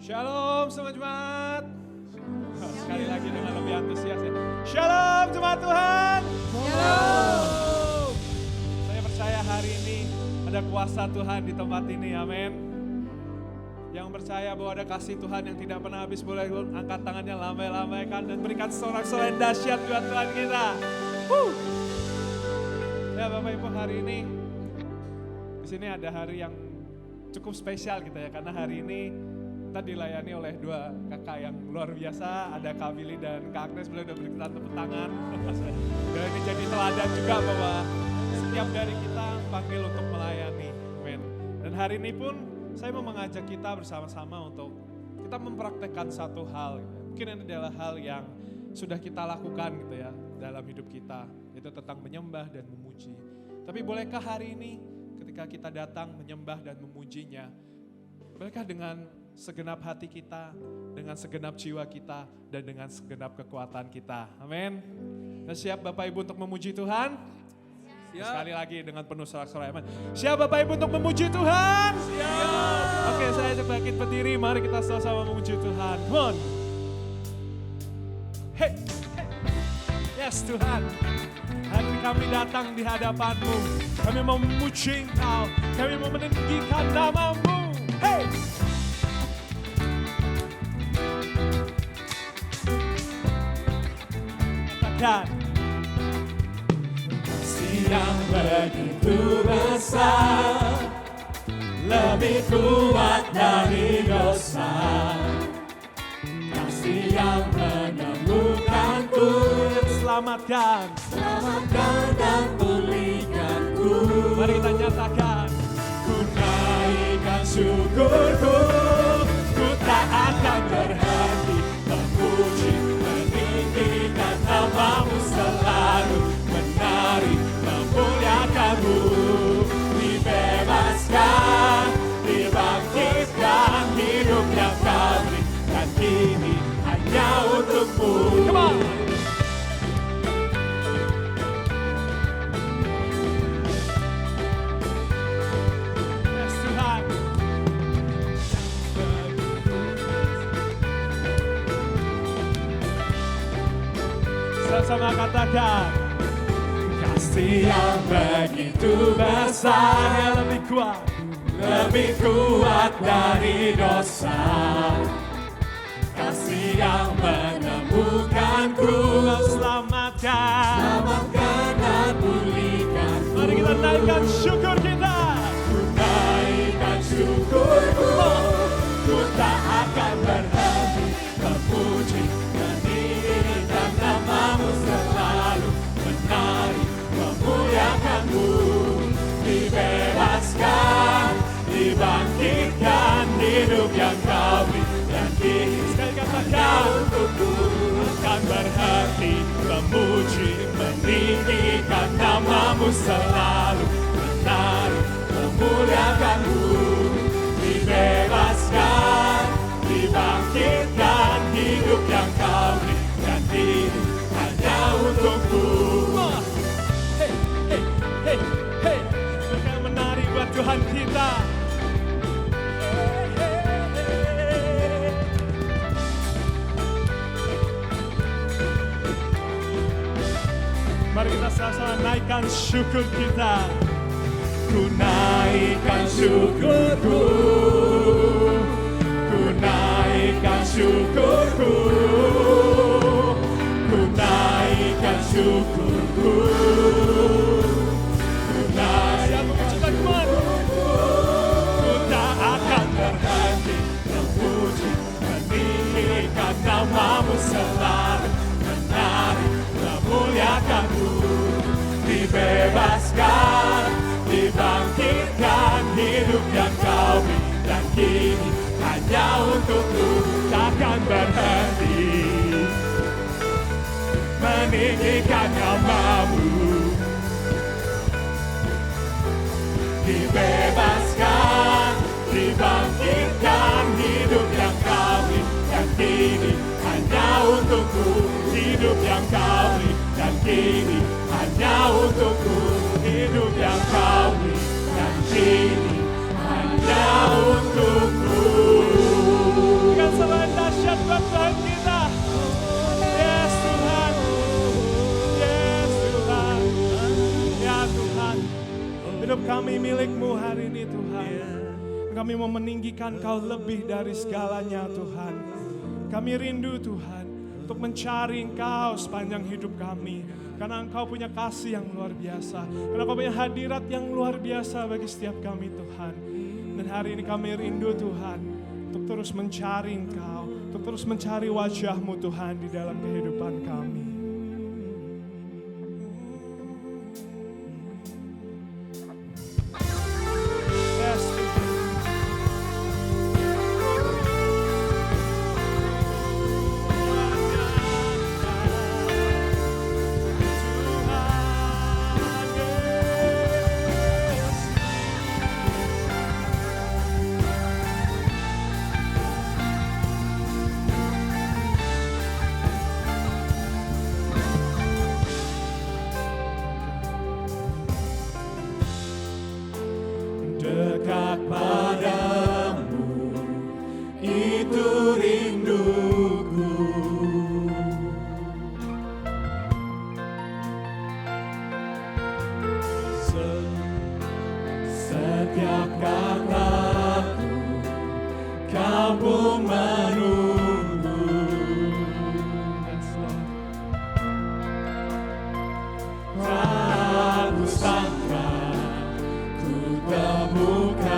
Shalom semua jemaat. Sekali lagi dengan lebih antusias ya. Shalom jemaat Tuhan. Shalom. Saya percaya hari ini ada kuasa Tuhan di tempat ini, amin. Yang percaya bahwa ada kasih Tuhan yang tidak pernah habis, boleh angkat tangannya lambai-lambaikan dan berikan sorak-sorai dahsyat buat Tuhan kita. Ya Bapak Ibu, hari ini di sini ada hari yang cukup spesial gitu ya, karena hari ini kita dilayani oleh dua kakak yang luar biasa, ada Kak Billy dan Kak Agnes. Boleh udah berikan tepuk tangan. Dan ini jadi teladan juga bahwa setiap dari kita panggil untuk melayani. Amin. Dan hari ini pun saya mau mengajak kita bersama-sama untuk kita mempraktekkan satu hal. Mungkin ini adalah hal yang sudah kita lakukan gitu ya dalam hidup kita. Itu tentang menyembah dan memuji. Tapi bolehkah hari ini ketika kita datang menyembah dan memujinya, bolehkah dengan segenap hati kita, dengan segenap jiwa kita, dan dengan segenap kekuatan kita. Amin. Nah, siap Bapak Ibu untuk memuji Tuhan? Siap. Sekali lagi dengan penuh sorak-sorai amin. Siap Bapak Ibu untuk memuji Tuhan? Siap. Oke, saya ajak bangkit berdiri, mari kita sama-sama memuji Tuhan. Come on. Hey. Yes Tuhan. Hari ini kami datang di hadapan-Mu. Kami mau memuji Engkau. Kami mau meninggikan nama-Mu. Hey. Katakan. Kasih yang begitu besar, lebih kuat dari dosa. Kasih yang menemukanku, Selamatkan dan pulihkanku. Mari kita nyatakan. Ku naikkan syukurku, ku tak akan berhenti memuji, meninggikan nama-Mu selalu, menari, memuliakan-Mu. Dibebaskan, dibangkitkan, hidup yang Kau berikan kini hanya untuk-Mu. Come on. Sama katakan, kasih yang begitu besar, yang lebih kuat dari dosa. Kasih yang menemukanku, selamatkan dan pulihkan. Mari kita naikkan syukur kita. Ku naikkan syukurku, ku tak akan berhenti memuji, meninggikan nama-Mu selalu, menari, memuliakan-Mu. Dibebaskan, dibangkitkan, hidup yang Kau berikan kini. Sekali katakan, Untuk-Ku akan berhenti memuji, meninggikan nama-Mu selalu, menari, memuliakan-Mu. Dibebaskan, dibangkitkan, hidup yang Kau berikan kini hanya untuk-Ku. hey, hey, hey, hey. Kita menari buat Tuhan kita. Mari kita sama-sama naikkan syukur kita. Ku naikkan syukurku, ku naikkan syukurku, ku naikkan syukurku, ku naikkan syukurku. Ku tak akan berhenti memuji, meninggikan nama-Mu selalu, menari, memuliakan-Mu. Dibebaskan, dibangkitkan, hidup yang Kau berikan kini hanya untuk-Ku. Takkan berhenti meninggikan nama-Mu. Dibebaskan, dibangkitkan, hidup yang Kau berikan kini hanya untuk-Ku. Hidup yang Kau berikan kini hanya untuk-Ku. Hidup yang Kau berikan kini hanya untuk-Ku. kami milik-Mu hari ini Tuhan. Kami mau meninggikan Kau lebih dari segalanya Tuhan. Kami rindu Tuhan untuk mencari Engkau sepanjang hidup kami. Karena Engkau punya kasih yang luar biasa. Karena Kau punya hadirat yang luar biasa bagi setiap kami Tuhan. Dan hari ini kami rindu Tuhan untuk terus mencari Engkau. Untuk terus mencari wajah-Mu Tuhan di dalam kehidupan kami. Dekat padamu, itu rinduku. Setiap kataku, Kau pun menunggu. Tak kusangka temukan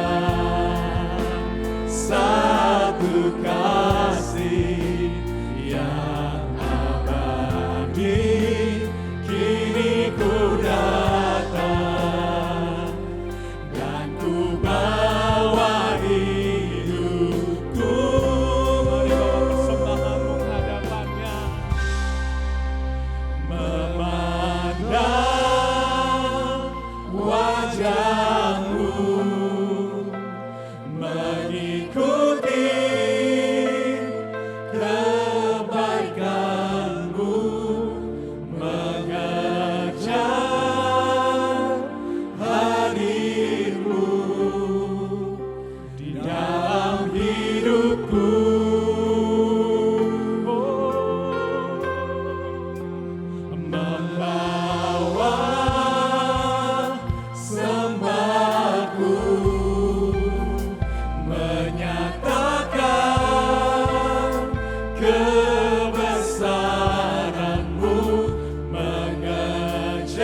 satu kasih yang abadi. Kini ku datang dan ku bawa hidupku Persembahan-Mu hadapannya. memandang wajah-Mu, mengikuti kebaikan-Mu, mengejar hadir-Mu di dalam hidupku. Membawa sembahku, menyatakan kebesaran-Mu, mengejar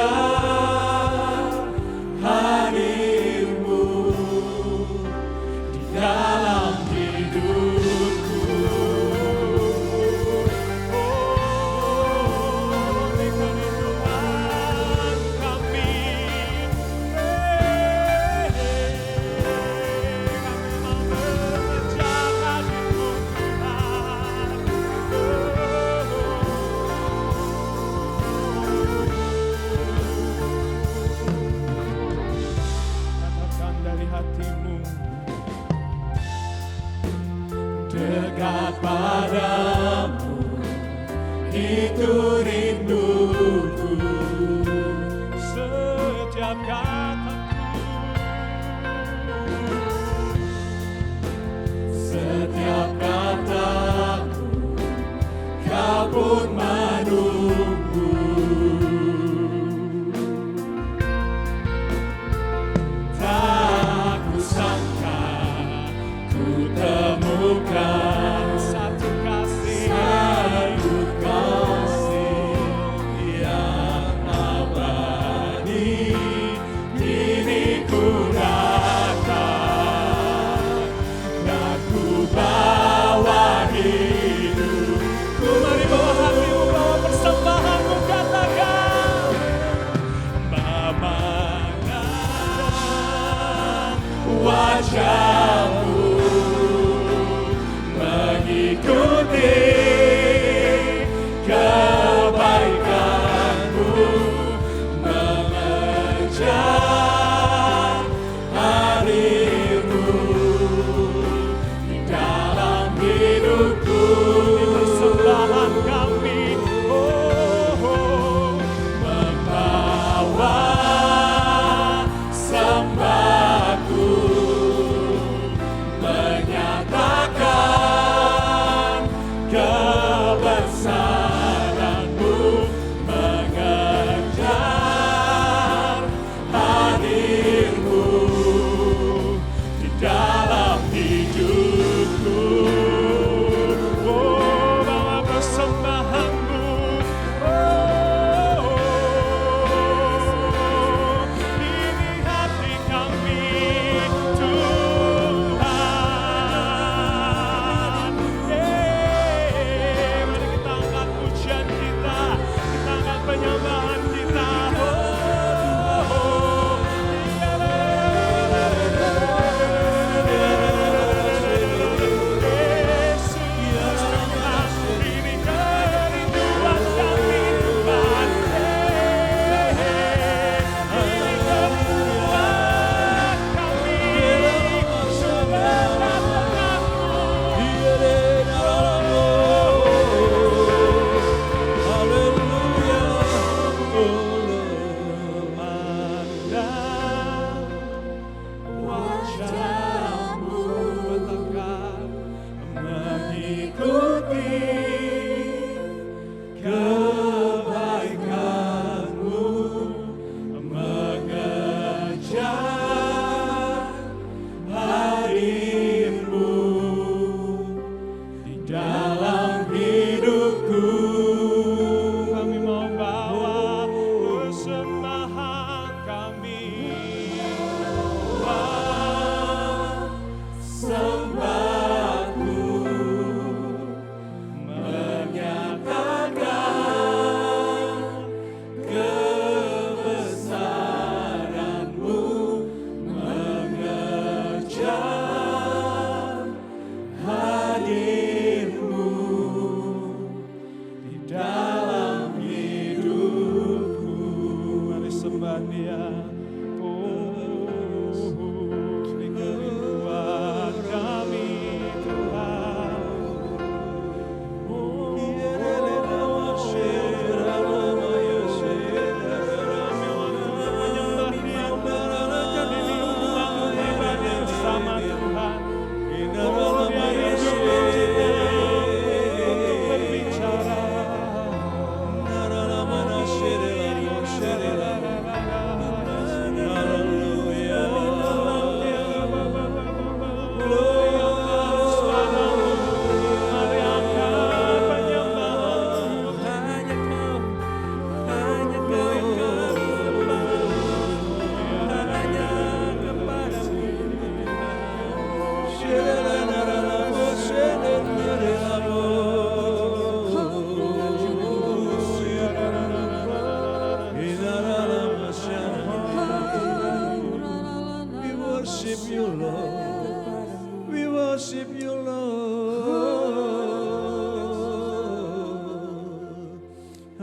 hadir-Mu di dalam hidupku. Di kehidupan kami, kami mau mengejar hadir-Mu Tuhan. Katakan dari hatimu. Dekat padamu, itu rinduku. Setiap kataku, Setiap kataku, Kau pun menunggu. Tak kusangka ku temukan satu kasih yang abadi.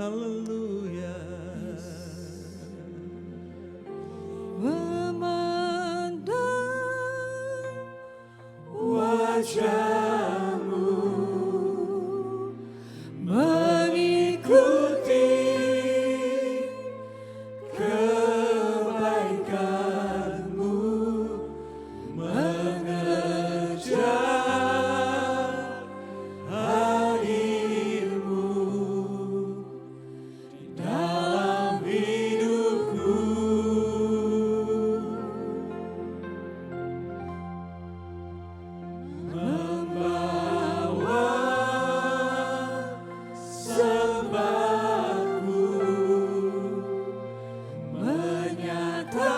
Haleluya. Memandang wajah-Mu, mengikuti kebaikan-Mu, mengejar hadir-Mu di dalam hidupku. Membawa sembahku, menyatakan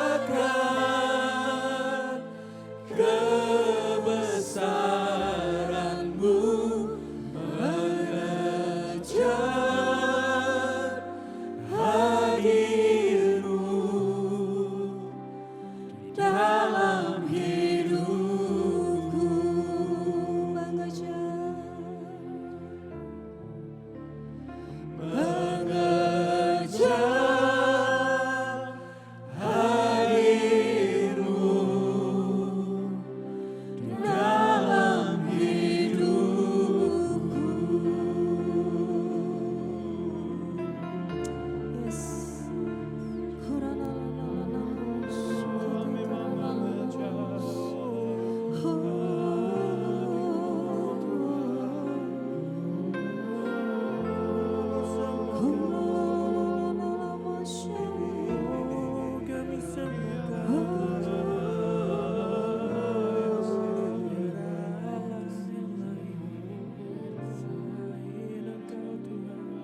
kebesaran-Mu, mengejar hadir-Mu di dalam hidupku. Mengejar hadir-Mu di dalam hidupku.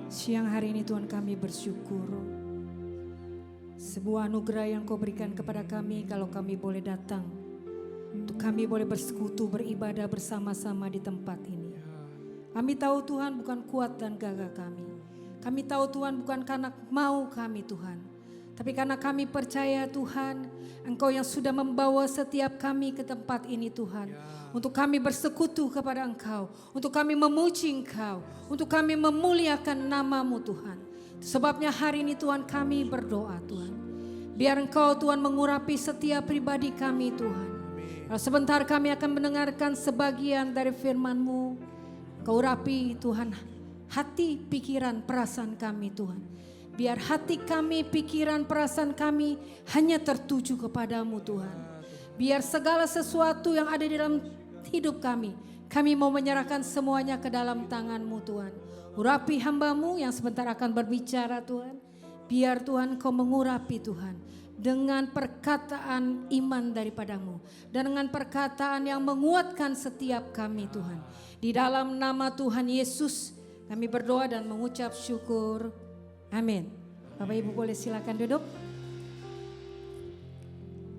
Siang hari ini Tuhan kami bersyukur. Sebuah anugerah yang Kau berikan kepada kami kalau kami boleh datang. Untuk kami boleh bersekutu, beribadah bersama-sama di tempat ini. Kami tahu Tuhan bukan kuat dan gagah kami. Kami tahu Tuhan bukan karena mau kami Tuhan. Tapi karena kami percaya Tuhan, Engkau yang sudah membawa setiap kami ke tempat ini Tuhan. Untuk kami bersekutu kepada Engkau, untuk kami memuji Engkau, untuk kami memuliakan nama-Mu Tuhan. Sebabnya hari ini Tuhan kami berdoa Tuhan. Biar Engkau Tuhan mengurapi setiap pribadi kami Tuhan. Sebentar kami akan mendengarkan sebagian dari firman-Mu. Kau urapi Tuhan hati, pikiran, perasaan kami Tuhan. Biar hati kami, pikiran, perasaan kami hanya tertuju kepadamu Tuhan. Biar segala sesuatu yang ada di dalam hidup kami mau menyerahkan semuanya ke dalam tangan-Mu Tuhan. Urapi hamba-Mu yang sebentar akan berbicara Tuhan. Biar Tuhan Kau mengurapi Tuhan dengan perkataan iman daripada-Mu. Dan dengan perkataan yang menguatkan setiap kami Tuhan. Di dalam nama Tuhan Yesus kami berdoa dan mengucap syukur. Amin. Bapak Ibu boleh silakan duduk.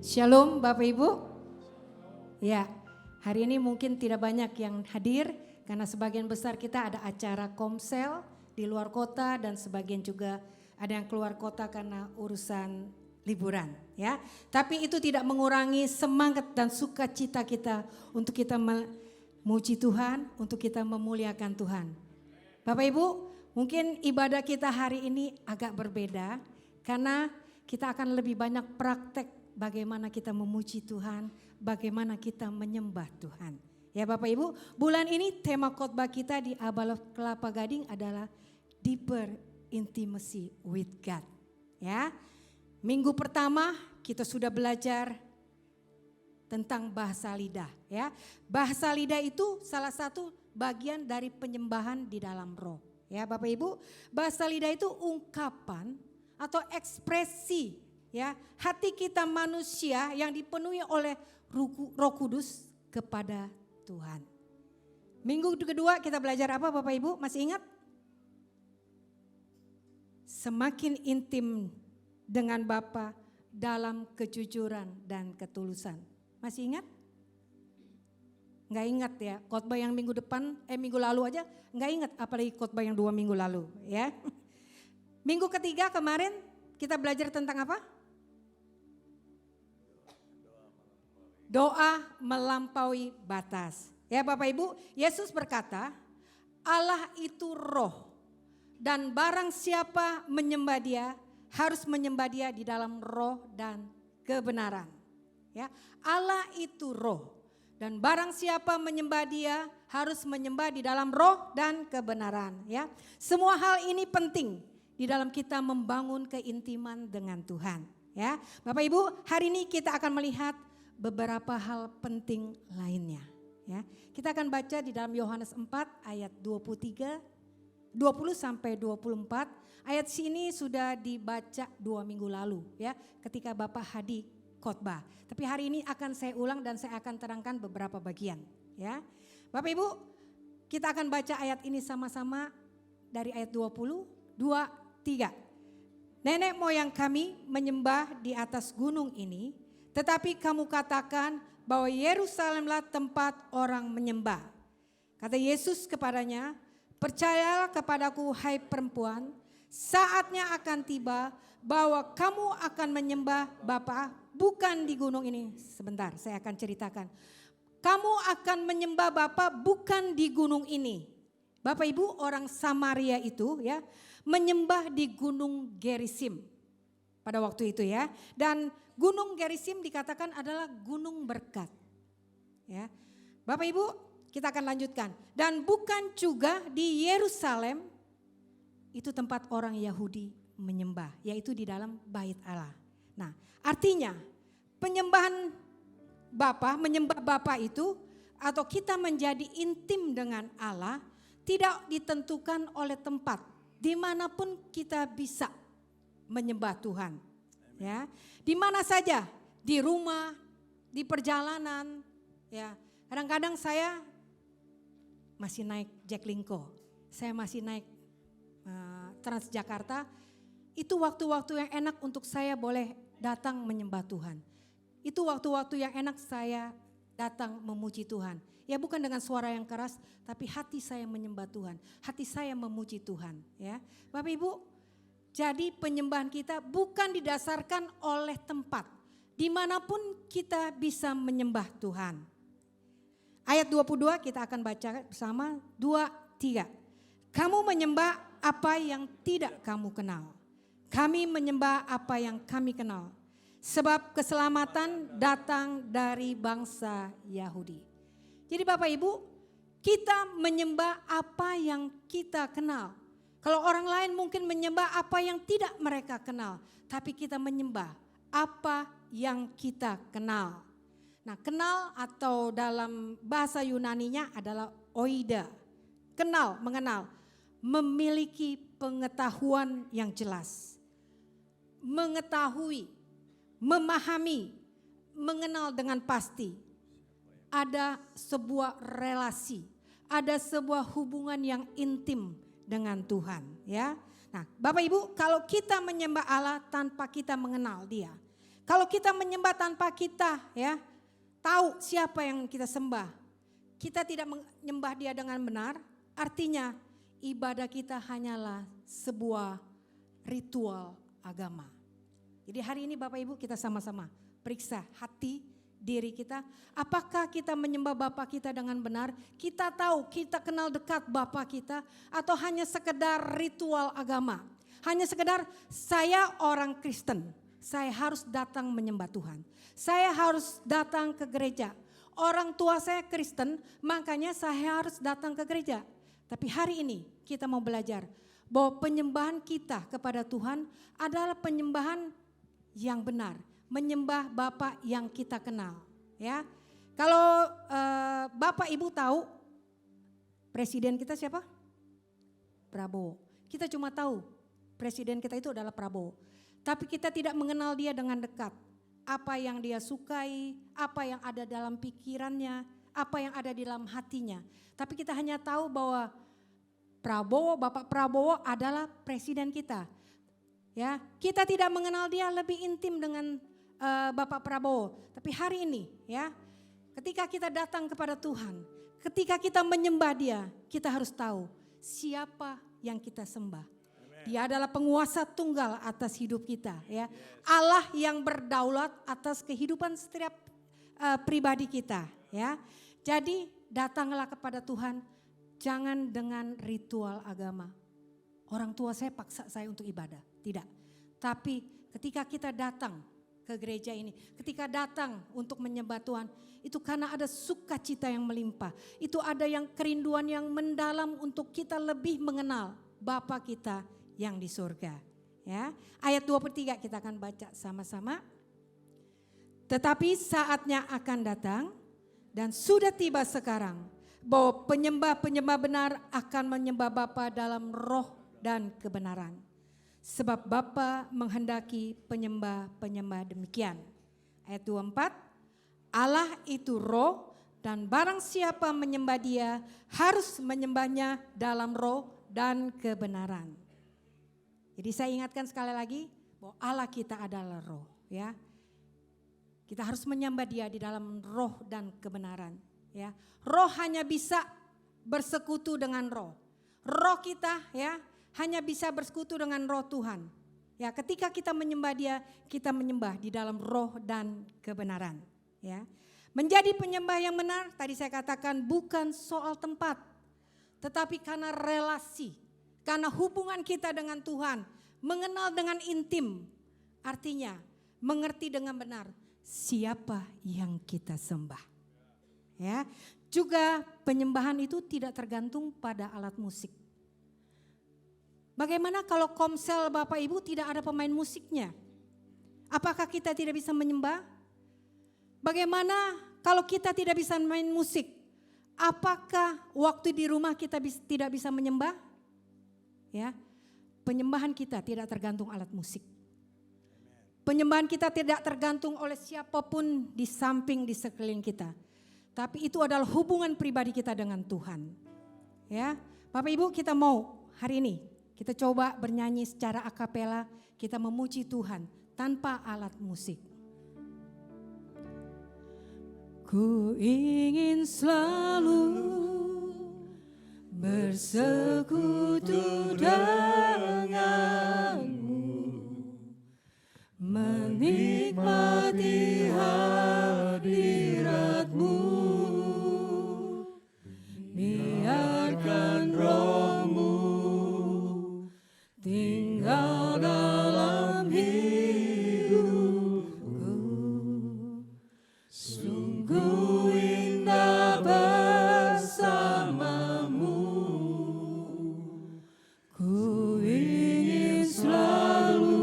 Shalom Bapak Ibu. Ya, hari ini mungkin tidak banyak yang hadir karena sebagian besar kita ada acara komsel di luar kota dan sebagian juga ada yang keluar kota karena urusan liburan ya. Tapi itu tidak mengurangi semangat dan sukacita kita untuk kita memuji Tuhan, untuk kita memuliakan Tuhan. Bapak Ibu, mungkin ibadah kita hari ini agak berbeda karena kita akan lebih banyak praktek bagaimana kita memuji Tuhan, bagaimana kita menyembah Tuhan. Ya Bapak Ibu, bulan ini tema khotbah kita di Abal Kelapa Gading adalah Deeper Intimacy with God. Ya, minggu pertama kita sudah belajar tentang bahasa lidah. Ya, bahasa lidah itu salah satu bagian dari penyembahan di dalam roh. Ya Bapak Ibu, bahasa lidah itu ungkapan atau ekspresi ya hati kita manusia yang dipenuhi oleh Roh Kudus kepada Tuhan. Minggu kedua kita belajar apa Bapak Ibu? Masih ingat? Semakin intim dengan Bapa dalam kejujuran dan ketulusan. Masih ingat? Nggak ingat ya, khotbah yang minggu lalu aja nggak ingat, apalagi khotbah yang 2 minggu lalu ya. Minggu ketiga kemarin kita belajar tentang apa? Doa melampaui batas. Ya Bapak Ibu, Yesus berkata, Allah itu roh dan barang siapa menyembah dia harus menyembah dia di dalam roh dan kebenaran. Ya, Allah itu roh dan barang siapa menyembah dia harus menyembah di dalam roh dan kebenaran. Ya, semua hal ini penting di dalam kita membangun keintiman dengan Tuhan. Ya, Bapak Ibu, hari ini kita akan melihat beberapa hal penting lainnya. Ya, kita akan baca di dalam Yohanes 4 ayat 20 sampai 24. Ayat sini sudah dibaca 2 minggu lalu ya, ketika Bapak Hadi khotbah. Tapi hari ini akan saya ulang dan saya akan terangkan beberapa bagian ya. Bapak Ibu, kita akan baca ayat ini sama-sama dari ayat 20, 2, 3. Nenek moyang kami menyembah di atas gunung ini, tetapi kamu katakan bahwa Yerusalemlah tempat orang menyembah. Kata Yesus kepadanya, percayalah kepadaku hai perempuan, saatnya akan tiba bahwa kamu akan menyembah Bapa bukan di gunung ini. Sebentar, saya akan ceritakan. Kamu akan menyembah Bapa bukan di gunung ini. Bapak Ibu, orang Samaria itu ya menyembah di gunung Gerisim pada waktu itu ya. Dan gunung Gerisim dikatakan adalah gunung berkat. Ya. Bapak Ibu, kita akan lanjutkan. Dan bukan juga di Yerusalem, itu tempat orang Yahudi menyembah, yaitu di dalam bait Allah. Nah, artinya penyembahan menyembah Bapa itu atau kita menjadi intim dengan Allah tidak ditentukan oleh tempat. Dimanapun kita bisa menyembah Tuhan. Ya, di mana saja, di rumah, di perjalanan, ya. Kadang-kadang saya masih naik Jaklingko, saya masih naik Transjakarta. Itu waktu-waktu yang enak untuk saya boleh datang menyembah Tuhan. Itu waktu-waktu yang enak saya datang memuji Tuhan. Ya bukan dengan suara yang keras, tapi hati saya menyembah Tuhan, hati saya memuji Tuhan. Ya, Bapak Ibu. Jadi penyembahan kita bukan didasarkan oleh tempat. Dimanapun kita bisa menyembah Tuhan. Ayat 22 kita akan baca bersama 2, 3. Kamu menyembah apa yang tidak kamu kenal. Kami menyembah apa yang kami kenal. Sebab keselamatan datang dari bangsa Yahudi. Jadi Bapak Ibu, kita menyembah apa yang kita kenal. Kalau orang lain mungkin menyembah apa yang tidak mereka kenal. Tapi kita menyembah apa yang kita kenal. Nah, kenal atau dalam bahasa Yunaninya adalah oida. Kenal, mengenal. Memiliki pengetahuan yang jelas. Mengetahui, memahami, mengenal dengan pasti. Ada sebuah relasi, ada sebuah hubungan yang intim dengan Tuhan, ya. Nah, Bapak Ibu, kalau kita menyembah Allah tanpa kita mengenal Dia, kalau kita menyembah tanpa kita, ya, tahu siapa yang kita sembah, kita tidak menyembah Dia dengan benar, artinya ibadah kita hanyalah sebuah ritual agama. Jadi hari ini Bapak Ibu kita sama-sama periksa hati diri kita, apakah kita menyembah Bapa kita dengan benar? Kita tahu, kita kenal dekat Bapa kita, atau hanya sekedar ritual agama? Hanya sekedar saya orang Kristen, saya harus datang menyembah Tuhan. Saya harus datang ke gereja. Orang tua saya Kristen, makanya saya harus datang ke gereja. Tapi hari ini kita mau belajar bahwa penyembahan kita kepada Tuhan adalah penyembahan yang benar. Menyembah Bapa yang kita kenal, ya. Kalau Bapak Ibu tahu presiden kita siapa? Prabowo. Kita cuma tahu presiden kita itu adalah Prabowo. Tapi kita tidak mengenal dia dengan dekat. Apa yang dia sukai, apa yang ada dalam pikirannya, apa yang ada di dalam hatinya. Tapi kita hanya tahu bahwa Bapak Prabowo adalah presiden kita. Ya, kita tidak mengenal dia lebih intim dengan Bapak Prabowo. Tapi hari ini ya, ketika kita datang kepada Tuhan, ketika kita menyembah Dia, kita harus tahu siapa yang kita sembah. Dia adalah penguasa tunggal atas hidup kita, ya. Allah yang berdaulat atas kehidupan setiap pribadi kita, ya. Jadi datanglah kepada Tuhan jangan dengan ritual agama. Orang tua saya paksa saya untuk ibadah, tidak. Tapi ketika kita datang ke gereja ini, ketika datang untuk menyembah Tuhan, itu karena ada sukacita yang melimpah. Itu ada yang kerinduan yang mendalam untuk kita lebih mengenal Bapa kita yang di surga. Ya, ayat 23 kita akan baca sama-sama. Tetapi saatnya akan datang dan sudah tiba sekarang bahwa penyembah-penyembah benar akan menyembah Bapa dalam roh dan kebenaran. Sebab Bapa menghendaki penyembah-penyembah demikian. Ayat 24, Allah itu roh dan barang siapa menyembah Dia harus menyembahnya dalam roh dan kebenaran. Jadi saya ingatkan sekali lagi bahwa Allah kita adalah roh, ya. Kita harus menyembah Dia di dalam roh dan kebenaran, ya. Roh hanya bisa bersekutu dengan roh. Roh kita, ya, hanya bisa bersekutu dengan roh Tuhan. Ya, ketika kita menyembah Dia, kita menyembah di dalam roh dan kebenaran, ya. Menjadi penyembah yang benar, tadi saya katakan bukan soal tempat, tetapi karena relasi, karena hubungan kita dengan Tuhan, mengenal dengan intim, artinya mengerti dengan benar siapa yang kita sembah. Ya, juga penyembahan itu tidak tergantung pada alat musik. Bagaimana kalau komsel Bapak Ibu tidak ada pemain musiknya? Apakah kita tidak bisa menyembah? Bagaimana kalau kita tidak bisa main musik? Apakah waktu di rumah kita tidak bisa menyembah? Ya, penyembahan kita tidak tergantung alat musik. Penyembahan kita tidak tergantung oleh siapapun di samping, di sekeliling kita. Tapi itu adalah hubungan pribadi kita dengan Tuhan. Ya, Bapak Ibu, kita mau hari ini kita coba bernyanyi secara akapela, kita memuji Tuhan tanpa alat musik. Ku ingin selalu bersekutu denganmu, menikmati hadiratmu, biarkan rohmu tinggal dalam hidupku. Sungguh indah bersamamu, ku ingin selalu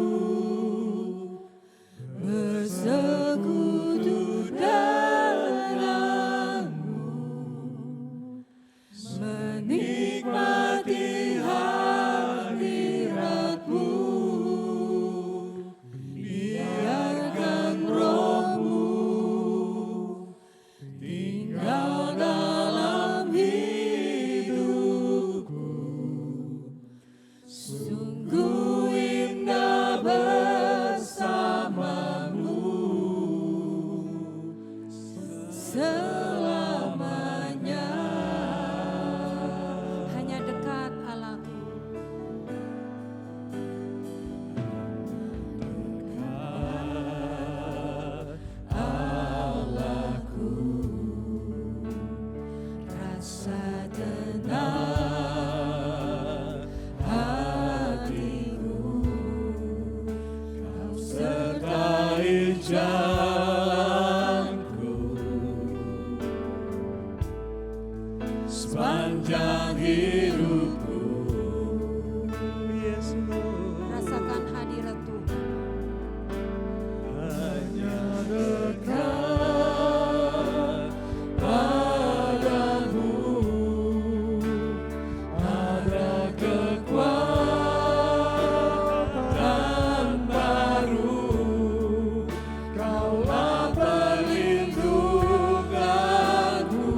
bersekutu denganmu, menikmati hadiratmu, biarkan rohmu tinggal dalam hidupku. Sungguh indah bersamamu selamanya. Hanya dekat Allahku. Allahku, rasa tenang hatiku, kau sertai jalanku sepanjang hidupku. Yes, Lord. rasakan hadirat Tuhan. Hanya dekat padamu ada kekuatan baru. Kaulah perlindunganku,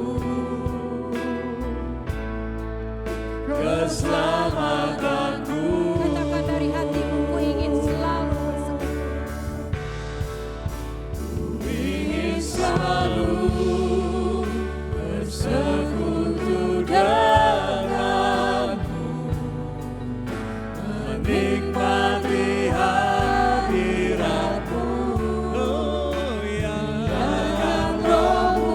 keselamatanku. Katakan dari hatimu, ku ingin selalu bersekutu. Ingin selalu bersekutu denganmu, menikmati hadiratmu. Oh ya, biarkan rohmu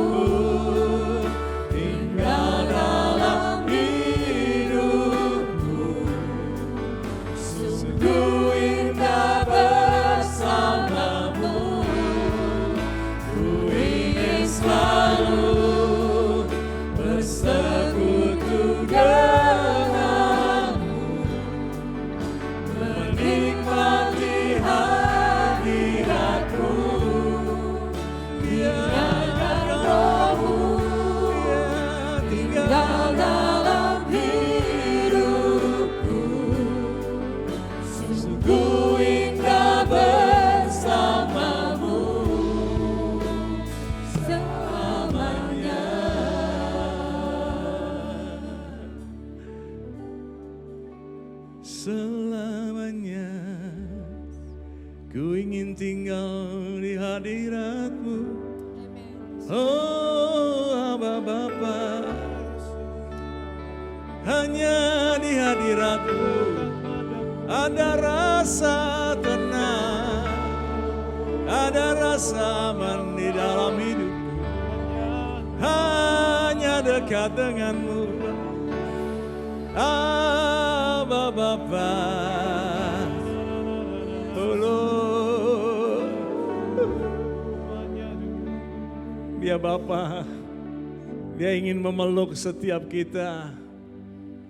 selamanya. Ku ingin tinggal di hadirat-Mu. Oh Aba Bapa, hanya di hadirat-Mu ada rasa tenang, ada rasa aman di dalam hidupku. Hanya dekat dengan-Mu, Aba Bapa. Tolong Dia Bapa, Dia ingin memeluk setiap kita,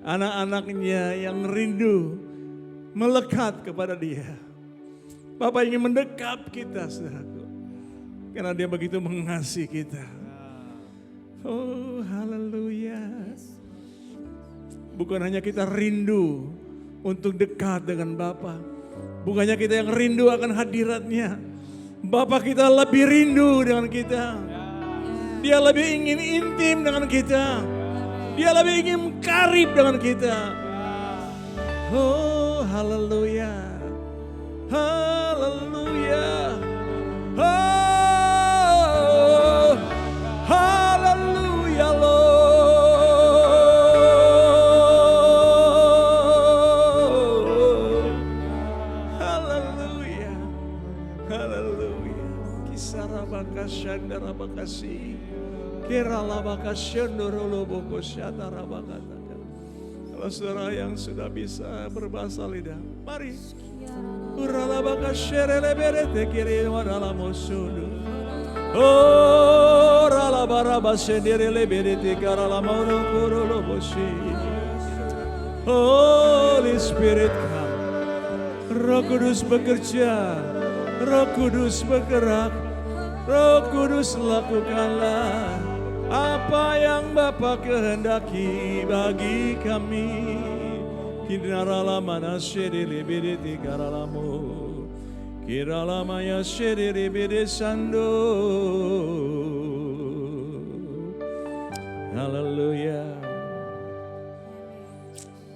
anak-anaknya yang rindu melekat kepada Dia. Bapa ingin mendekap kita, saudaraku, karena Dia begitu mengasihi kita. Oh haleluya. Bukan hanya kita rindu untuk dekat dengan Bapa, bukannya kita yang rindu akan hadirat-Nya, Bapa kita lebih rindu dengan kita. Dia lebih ingin intim dengan kita. Dia lebih ingin karib dengan kita. Oh haleluya. Haleluya. Oh haleluya Lord. Haleluya. Haleluya. Kisarabaka shandarabakasi. Kiralabaka shandoroloboko syatarabakataka. Kalau saudara yang sudah bisa berbahasa lidah, mari. Uralabaka shereleberete kiri waralamosudu. Oh ralabaraba shendeleleberete karalamono kuroloboshi. Holy Spirit come. Roh Kudus bekerja, Roh Kudus bergerak, Roh Kudus lakukanlah apa yang Bapa kehendaki bagi kami. Kinarala mana shedele bedete karalamu, kiralama ya shedele bede sando. Hallelujah,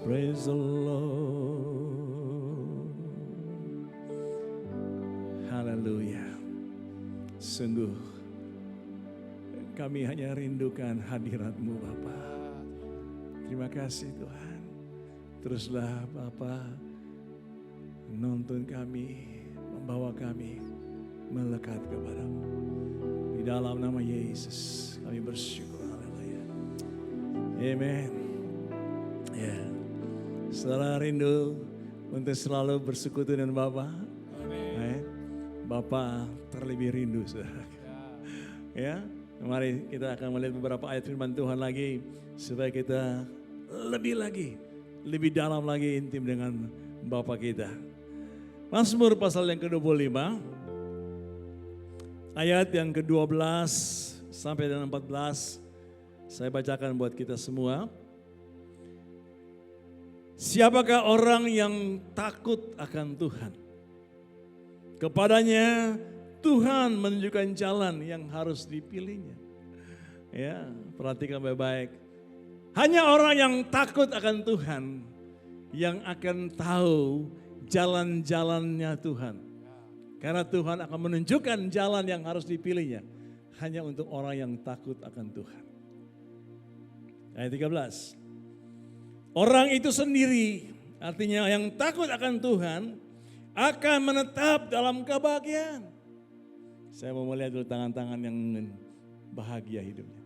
praise the Lord. Hallelujah. Sungguh kami hanya rindukan hadirat-Mu Bapa. Terima kasih Tuhan. Teruslah Bapa menuntun kami, membawa kami melekat kepada-Mu. Di dalam nama Yesus kami bersyukur. Haleluya. Amen. Ya. Saudara rindu untuk selalu bersekutu dengan Bapa. Amin. Bapa terlebih rindu, saudara. Ya, mari kita akan melihat beberapa ayat firman Tuhan lagi supaya kita lebih dalam lagi intim dengan Bapa kita. Mazmur pasal yang ke-25, ayat yang ke-12 sampai dengan 14, saya bacakan buat kita semua. Siapakah orang yang takut akan Tuhan? Kepadanya Tuhan menunjukkan jalan yang harus dipilihnya. Ya, perhatikan baik-baik. Hanya orang yang takut akan Tuhan yang akan tahu jalan-jalannya Tuhan. Karena Tuhan akan menunjukkan jalan yang harus dipilihnya hanya untuk orang yang takut akan Tuhan. Ayat 13. Orang itu sendiri, artinya yang takut akan Tuhan, akan menetap dalam kebahagiaan. Saya mau melihat dulu tangan-tangan yang bahagia hidupnya.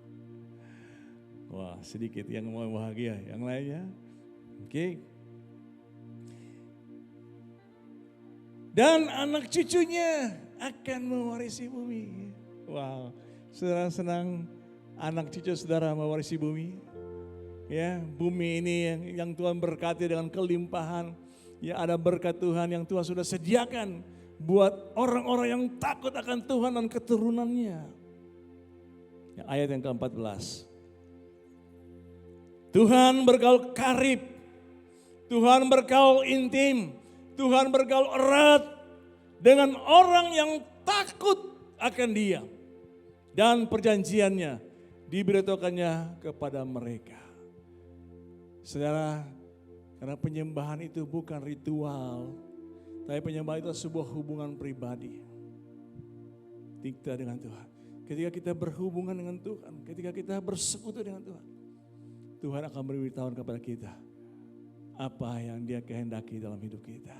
Wah, sedikit yang mau bahagia, yang lainnya. Oke. Dan anak cucunya akan mewarisi bumi. Wow, saudara senang anak cucu saudara mewarisi bumi? Ya, bumi ini yang Tuhan berkati dengan kelimpahan. Ya, ada berkat Tuhan yang Tuhan sudah sediakan buat orang-orang yang takut akan Tuhan dan keturunannya. Ya, ayat yang ke-14. Tuhan bergaul karib, Tuhan bergaul intim, Tuhan bergaul erat dengan orang yang takut akan Dia. Dan perjanjiannya diberitahukannya kepada mereka. Saudara, Karena penyembahan itu bukan ritual, tapi penyembahan itu sebuah hubungan pribadi kita dengan Tuhan. Ketika kita berhubungan dengan Tuhan, ketika kita bersekutu dengan Tuhan, Tuhan akan memberitahukan kepada kita apa yang Dia kehendaki dalam hidup kita.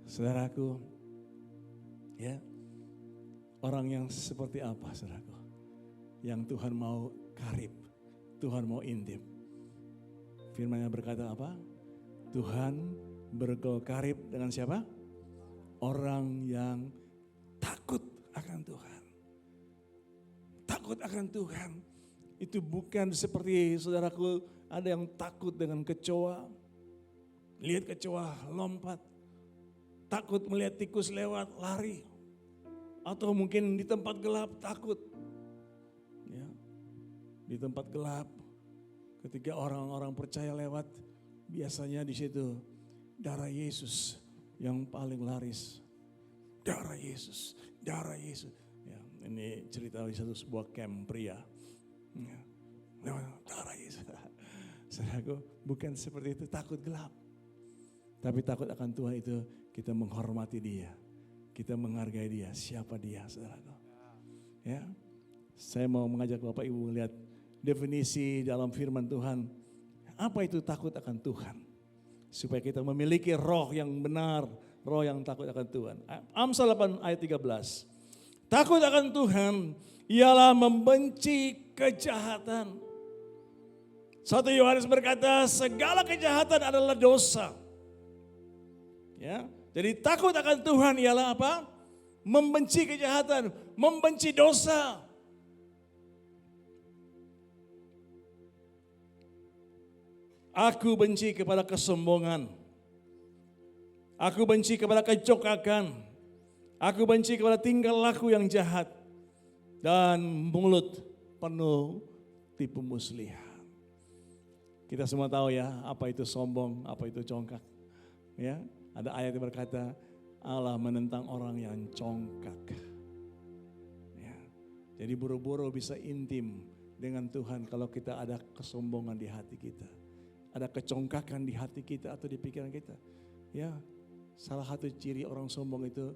Saudaraku, ya, orang yang seperti apa, saudaraku? Yang Tuhan mau karib, Tuhan mau intim. Firman-Nya berkata apa? Tuhan berkarib dengan siapa? Orang yang takut akan Tuhan. Takut akan Tuhan. Itu bukan seperti saudaraku ada yang takut dengan kecoa. Lihat kecoa lompat. Takut melihat tikus lewat lari. Atau mungkin di tempat gelap takut. Ya. Di tempat gelap ketika orang-orang percaya lewat, biasanya di situ darah Yesus yang paling laris. Darah Yesus, darah Yesus. Ya, ini cerita di satu sebuah camp pria. Ya, darah Yesus. Saudaraku, bukan seperti itu, takut gelap. Tapi takut akan Tuhan itu kita menghormati Dia. Kita menghargai Dia, siapa Dia, saudaraku. Ya, saya mau mengajak Bapak Ibu melihat definisi dalam firman Tuhan. Apa itu takut akan Tuhan? Supaya kita memiliki roh yang benar, roh yang takut akan Tuhan. Amsal 8 ayat 13. Takut akan Tuhan ialah membenci kejahatan. 1 Yohanes berkata segala kejahatan adalah dosa. Ya, jadi takut akan Tuhan ialah apa? Membenci kejahatan, membenci dosa. Aku benci kepada kesombongan. Aku benci kepada kecokakan. Aku benci kepada tingkah laku yang jahat. Dan mulut penuh tipu muslihat. Kita semua tahu ya apa itu sombong, apa itu congkak. Ya, ada ayat yang berkata Allah menentang orang yang congkak. Ya, jadi buru-buru bisa intim dengan Tuhan kalau kita ada kesombongan di hati kita. Ada kecongkakan di hati kita atau di pikiran kita. Ya, salah satu ciri orang sombong itu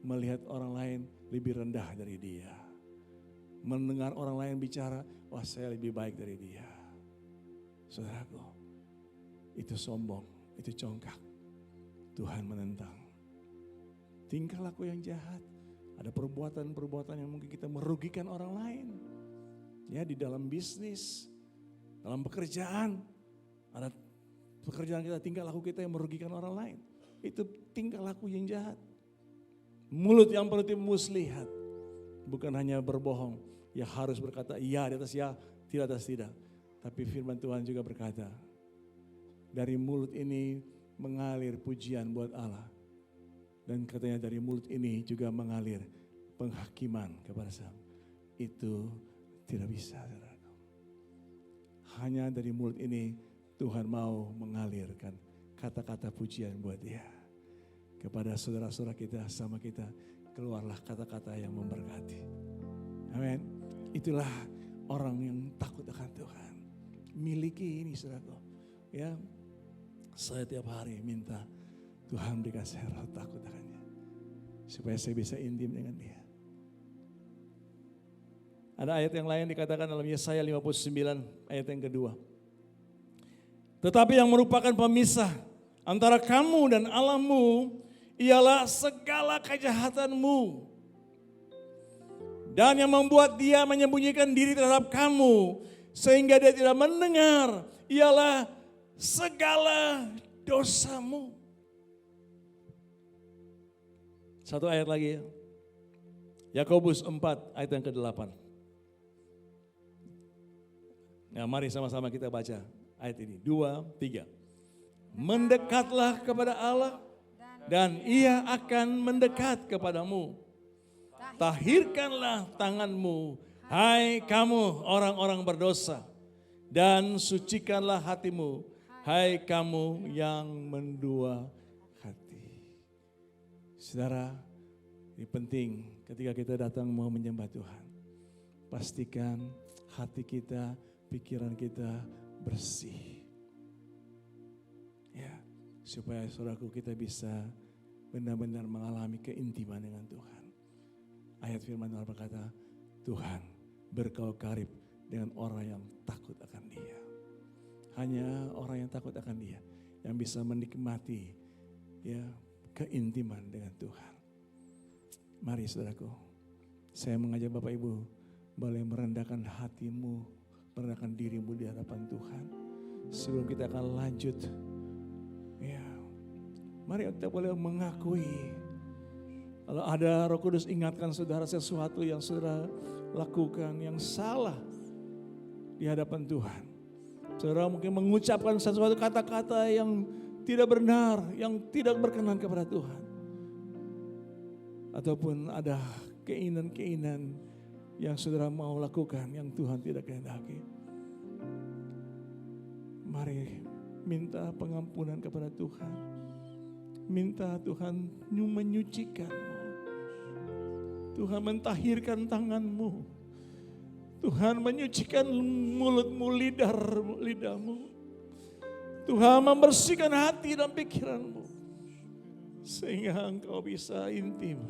melihat orang lain lebih rendah dari dia. Mendengar orang lain bicara, wah saya lebih baik dari dia. Saudaraku, itu sombong, itu congkak. Tuhan menentang. Tingkah laku yang jahat. Ada perbuatan-perbuatan yang mungkin kita merugikan orang lain. Ya, di dalam bisnis, dalam pekerjaan. Ada pekerjaan kita, tingkah laku kita yang merugikan orang lain. Itu tingkah laku yang jahat. Mulut yang penuh tipu muslihat. Bukan hanya berbohong. Ya harus berkata iya di atas ya, tidak atas tidak. Tapi firman Tuhan juga berkata, dari mulut ini mengalir pujian buat Allah. Dan katanya dari mulut ini juga mengalir penghakiman kepada Sang. Itu tidak bisa. Hanya dari mulut ini Tuhan mau mengalirkan kata-kata pujian buat Dia. Kepada saudara-saudara kita, sama kita, keluarlah kata-kata yang memberkati. Amin. Itulah orang yang takut akan Tuhan. Miliki ini, saudaraku. Ya, saya tiap hari minta Tuhan berikan saya roh takut akan-Nya. Supaya saya bisa intim dengan Dia. Ada ayat yang lain dikatakan dalam Yesaya 59 ayat yang kedua. Tetapi yang merupakan pemisah antara kamu dan Allahmu ialah segala kejahatanmu. Dan yang membuat dia menyembunyikan diri terhadap kamu sehingga dia tidak mendengar ialah segala dosamu. Satu ayat lagi. Yakobus 4 ayat yang ke-8. Ya, mari sama-sama kita baca ayat ini. 2, 3. Mendekatlah kepada Allah dan Ia akan mendekat kepadamu. Tahirkanlah tanganmu, hai kamu orang-orang berdosa. Dan sucikanlah hatimu, hai kamu yang mendua hati. Saudara, ini penting ketika kita datang mau menyembah Tuhan. Pastikan hati kita, pikiran kita bersih. supaya saudaraku kita bisa benar-benar mengalami keintiman dengan Tuhan. Ayat firman Tuhan berkata, Tuhan berkau karib dengan orang yang takut akan Dia. Hanya orang yang takut akan Dia yang bisa menikmati ya keintiman dengan Tuhan. Mari saudaraku, saya mengajak Bapak Ibu boleh merendahkan hatimu, merendahkan dirimu di hadapan Tuhan. Sebelum kita akan lanjut, ya, mari kita boleh mengakui. Kalau ada Roh Kudus ingatkan saudara sesuatu yang saudara lakukan yang salah di hadapan Tuhan. Saudara mungkin mengucapkan sesuatu kata-kata yang tidak benar, yang tidak berkenan kepada Tuhan. Ataupun ada keinginan-keinginan yang saudara mau lakukan yang Tuhan tidak kehendaki. Mari minta pengampunan kepada Tuhan. Minta Tuhan menyucikanmu. Tuhan mentahirkan tanganmu. Tuhan menyucikan mulutmu, lidahmu. Tuhan membersihkan hati dan pikiranmu. Sehingga engkau bisa intim.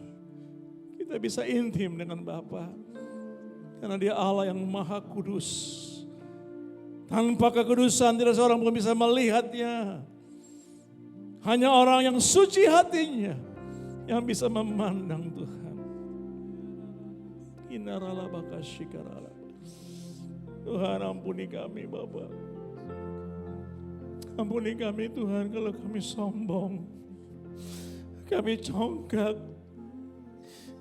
Kita bisa intim dengan Bapa. Karena Dia Allah yang Maha Kudus. Tanpa kekudusan tidak seorang pun bisa melihatnya. Hanya orang yang suci hatinya yang bisa memandang Tuhan. Tuhan ampuni kami Bapa. Ampuni kami Tuhan kalau kami sombong. Kami congkak.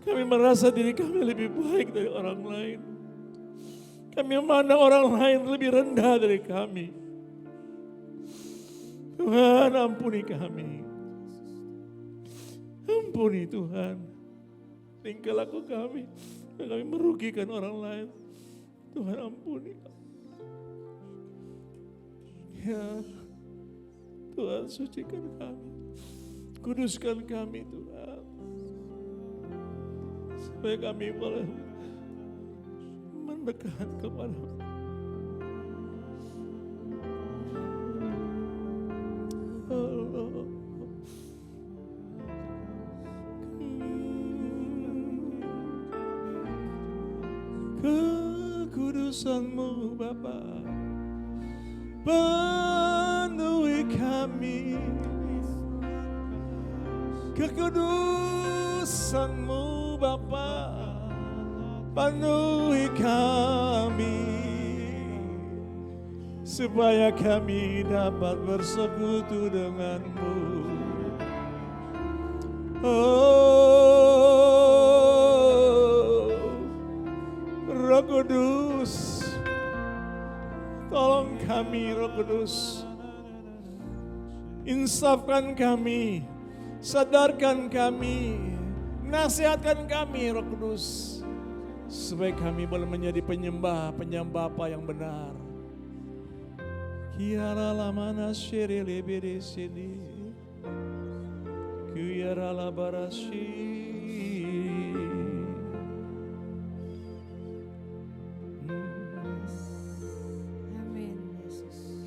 Kami merasa diri kami lebih baik dari orang lain. Kami memandang orang lain lebih rendah dari kami. Tuhan ampuni kami. Ampuni Tuhan. Tingkah laku kami. Kami merugikan orang lain. Tuhan ampuni. Ya, Tuhan sucikan kami. Kuduskan kami Tuhan. Supaya kami boleh mendekat kepada-Mu. Allah. Kekudusan-Mu Bapa penuhi kami. Kekudusan-Mu Bapa penuhi kami, supaya kami dapat bersekutu dengan-Mu. Oh, Roh Kudus, tolong kami Roh Kudus. Insafkan kami, sadarkan kami, nasihatkan kami Roh Kudus. Supaya kami boleh menjadi penyembah Bapa yang benar. Kiara lamana shiri lebede sini. Kiara labarashi. Amin, Yesus.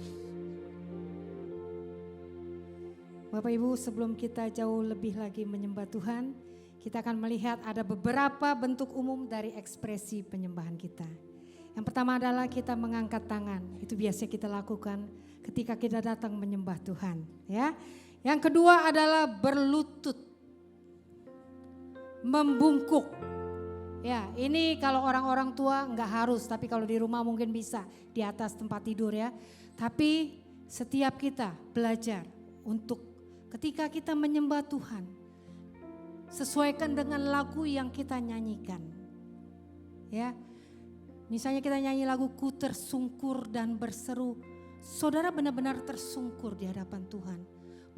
Bapak Ibu, sebelum kita jauh lebih lagi menyembah Tuhan, kita akan melihat ada beberapa bentuk umum dari ekspresi penyembahan kita. Yang pertama adalah kita mengangkat tangan. Itu biasa kita lakukan ketika kita datang menyembah Tuhan. Ya. Yang kedua adalah berlutut, membungkuk. Ya, ini kalau orang-orang tua enggak harus, tapi kalau di rumah mungkin bisa di atas tempat tidur ya. Tapi setiap kita belajar untuk ketika kita menyembah Tuhan, sesuaikan dengan lagu yang kita nyanyikan. Ya. Misalnya kita nyanyi lagu Ku Tersungkur dan Berseru. Saudara benar-benar tersungkur di hadapan Tuhan.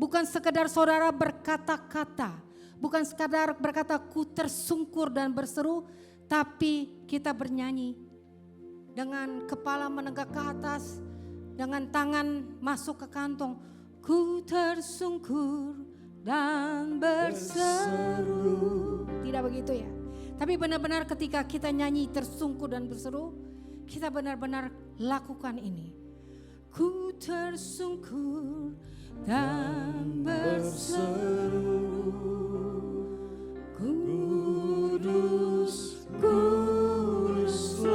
Bukan sekedar saudara berkata-kata. Bukan sekadar berkata ku tersungkur dan berseru. Tapi kita bernyanyi dengan kepala menegak ke atas. Dengan tangan masuk ke kantong. Ku tersungkur dan berseru. Tidak begitu ya. Tapi benar-benar ketika kita nyanyi tersungkur dan berseru, kita benar-benar lakukan ini. Ku tersungkur dan berseru, Kudus, kuduslah,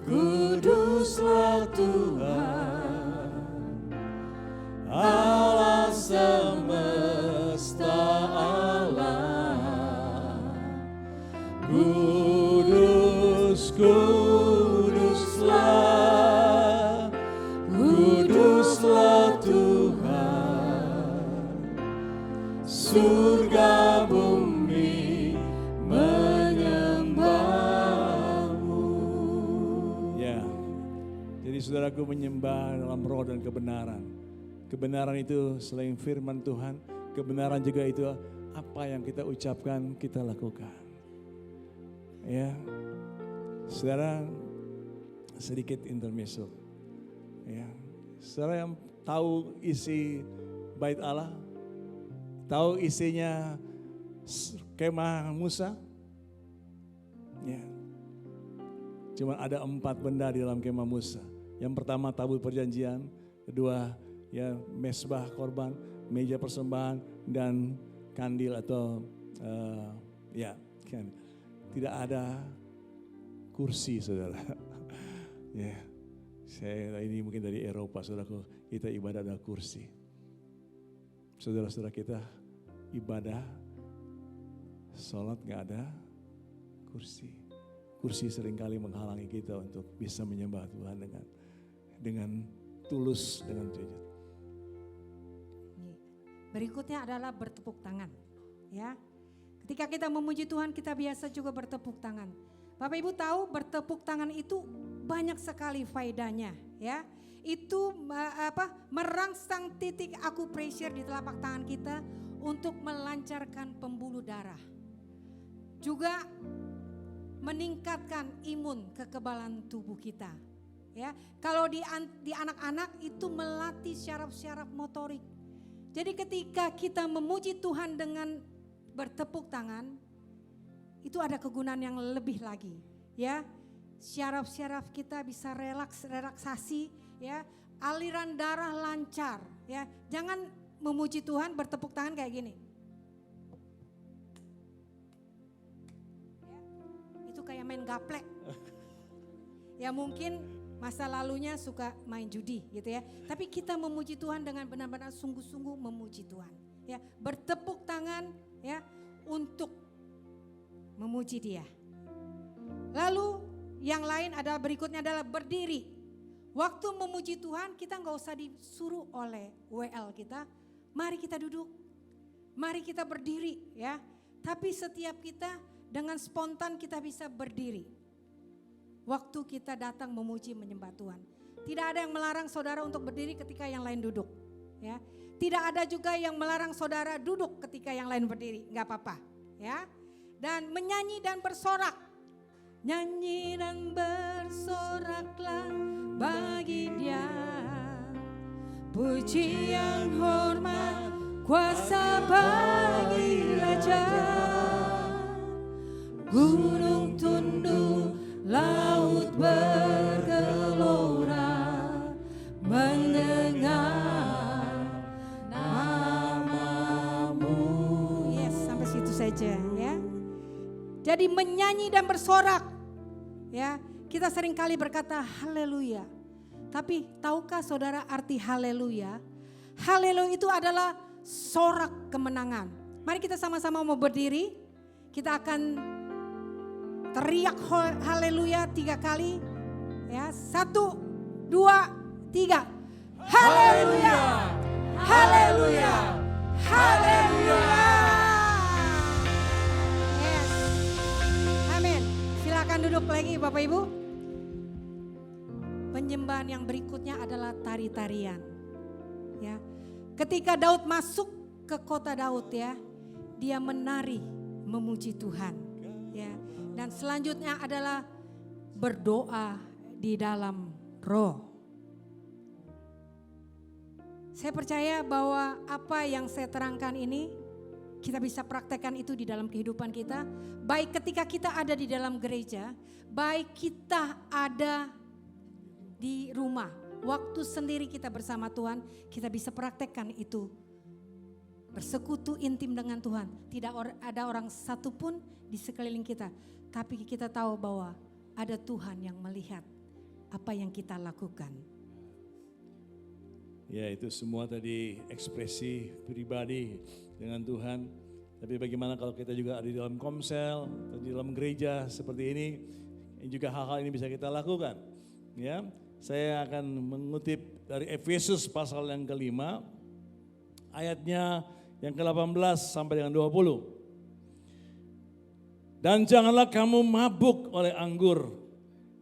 kuduslah Tuhan, Allah semesta alam. Kudus, kuduslah, kuduslah Tuhan, surga bumi menyembahmu. Ya, jadi saudaraku menyembah dalam roh dan kebenaran. Kebenaran itu selain firman Tuhan, kebenaran juga itu apa yang kita ucapkan, kita lakukan. Ya, saudara, sedikit intermezzo. Ya, saudara yang tahu isi bait Allah, tahu isinya kemah Musa? Ya, cuma ada 4 benda di dalam kemah Musa. Yang pertama tabut perjanjian, kedua ya mesbah korban, meja persembahan dan kandil atau ya kan. Tidak ada kursi, saudara. Ya, saya ini mungkin dari Eropa, saudaraku, kita ibadah ada kursi. Saudara-saudara kita ibadah, sholat gak ada kursi. Kursi seringkali menghalangi kita untuk bisa menyembah Tuhan dengan tulus, dengan jujur. Berikutnya adalah bertepuk tangan, ya. Ketika kita memuji Tuhan, kita biasa juga bertepuk tangan. Bapak Ibu tahu bertepuk tangan itu banyak sekali faedahnya, ya. Itu merangsang titik acupressure di telapak tangan kita untuk melancarkan pembuluh darah. Juga meningkatkan imun kekebalan tubuh kita. Ya, kalau di anak-anak itu melatih syaraf-syaraf motorik. Jadi ketika kita memuji Tuhan dengan bertepuk tangan, itu ada kegunaan yang lebih lagi, ya. Syaraf-syaraf kita bisa relaksasi, ya. Aliran darah lancar, ya. Jangan memuji Tuhan bertepuk tangan kayak gini. Ya, itu kayak main gaplek. Ya mungkin masa lalunya suka main judi gitu ya. Tapi kita memuji Tuhan dengan benar-benar sungguh-sungguh memuji Tuhan. Ya, bertepuk tangan ya untuk memuji Dia. Lalu yang lain adalah berikutnya adalah berdiri. Waktu memuji Tuhan kita nggak usah disuruh oleh WL kita. Mari kita duduk, mari kita berdiri ya. Tapi setiap kita dengan spontan kita bisa berdiri. Waktu kita datang memuji menyembah Tuhan. Tidak ada yang melarang saudara untuk berdiri ketika yang lain duduk. Ya. Tidak ada juga yang melarang saudara duduk ketika yang lain berdiri. Enggak apa-apa. Ya. Dan menyanyi dan bersorak. Nyanyi dan bersoraklah bagi Dia. Pujian hormat kuasa bagi Raja. Gunung tunduk, laut bergelora mendengar namamu. Yes, sampai situ saja ya. Jadi menyanyi dan bersorak. Ya, kita seringkali berkata haleluya. Tapi tahukah saudara arti haleluya? Haleluya itu adalah sorak kemenangan. Mari kita sama-sama mau berdiri. Kita akan teriak haleluya 3 kali. Ya, 1, 2, 3. Haleluya. Haleluya. Haleluya. Yes. Amin. Silakan duduk lagi Bapak Ibu. Penyembahan yang berikutnya adalah tari-tarian. Ya. Ketika Daud masuk ke kota Daud ya, dia menari memuji Tuhan. Ya. Dan selanjutnya adalah berdoa di dalam roh. Saya percaya bahwa apa yang saya terangkan ini kita bisa praktekkan itu di dalam kehidupan kita. Baik ketika kita ada di dalam gereja, baik kita ada di rumah. waktu sendiri kita bersama Tuhan, kita bisa praktekkan itu. Bersekutu intim dengan Tuhan. Tidak ada orang satupun di sekeliling kita. Tapi kita tahu bahwa ada Tuhan yang melihat apa yang kita lakukan. Ya, itu semua tadi ekspresi pribadi dengan Tuhan. Tapi bagaimana kalau kita juga ada di dalam komsel, atau di dalam gereja seperti ini juga hal-hal ini bisa kita lakukan. Ya, saya akan mengutip dari Efesus pasal yang kelima, ayatnya yang ke-18 sampai dengan 20. Dan janganlah kamu mabuk oleh anggur,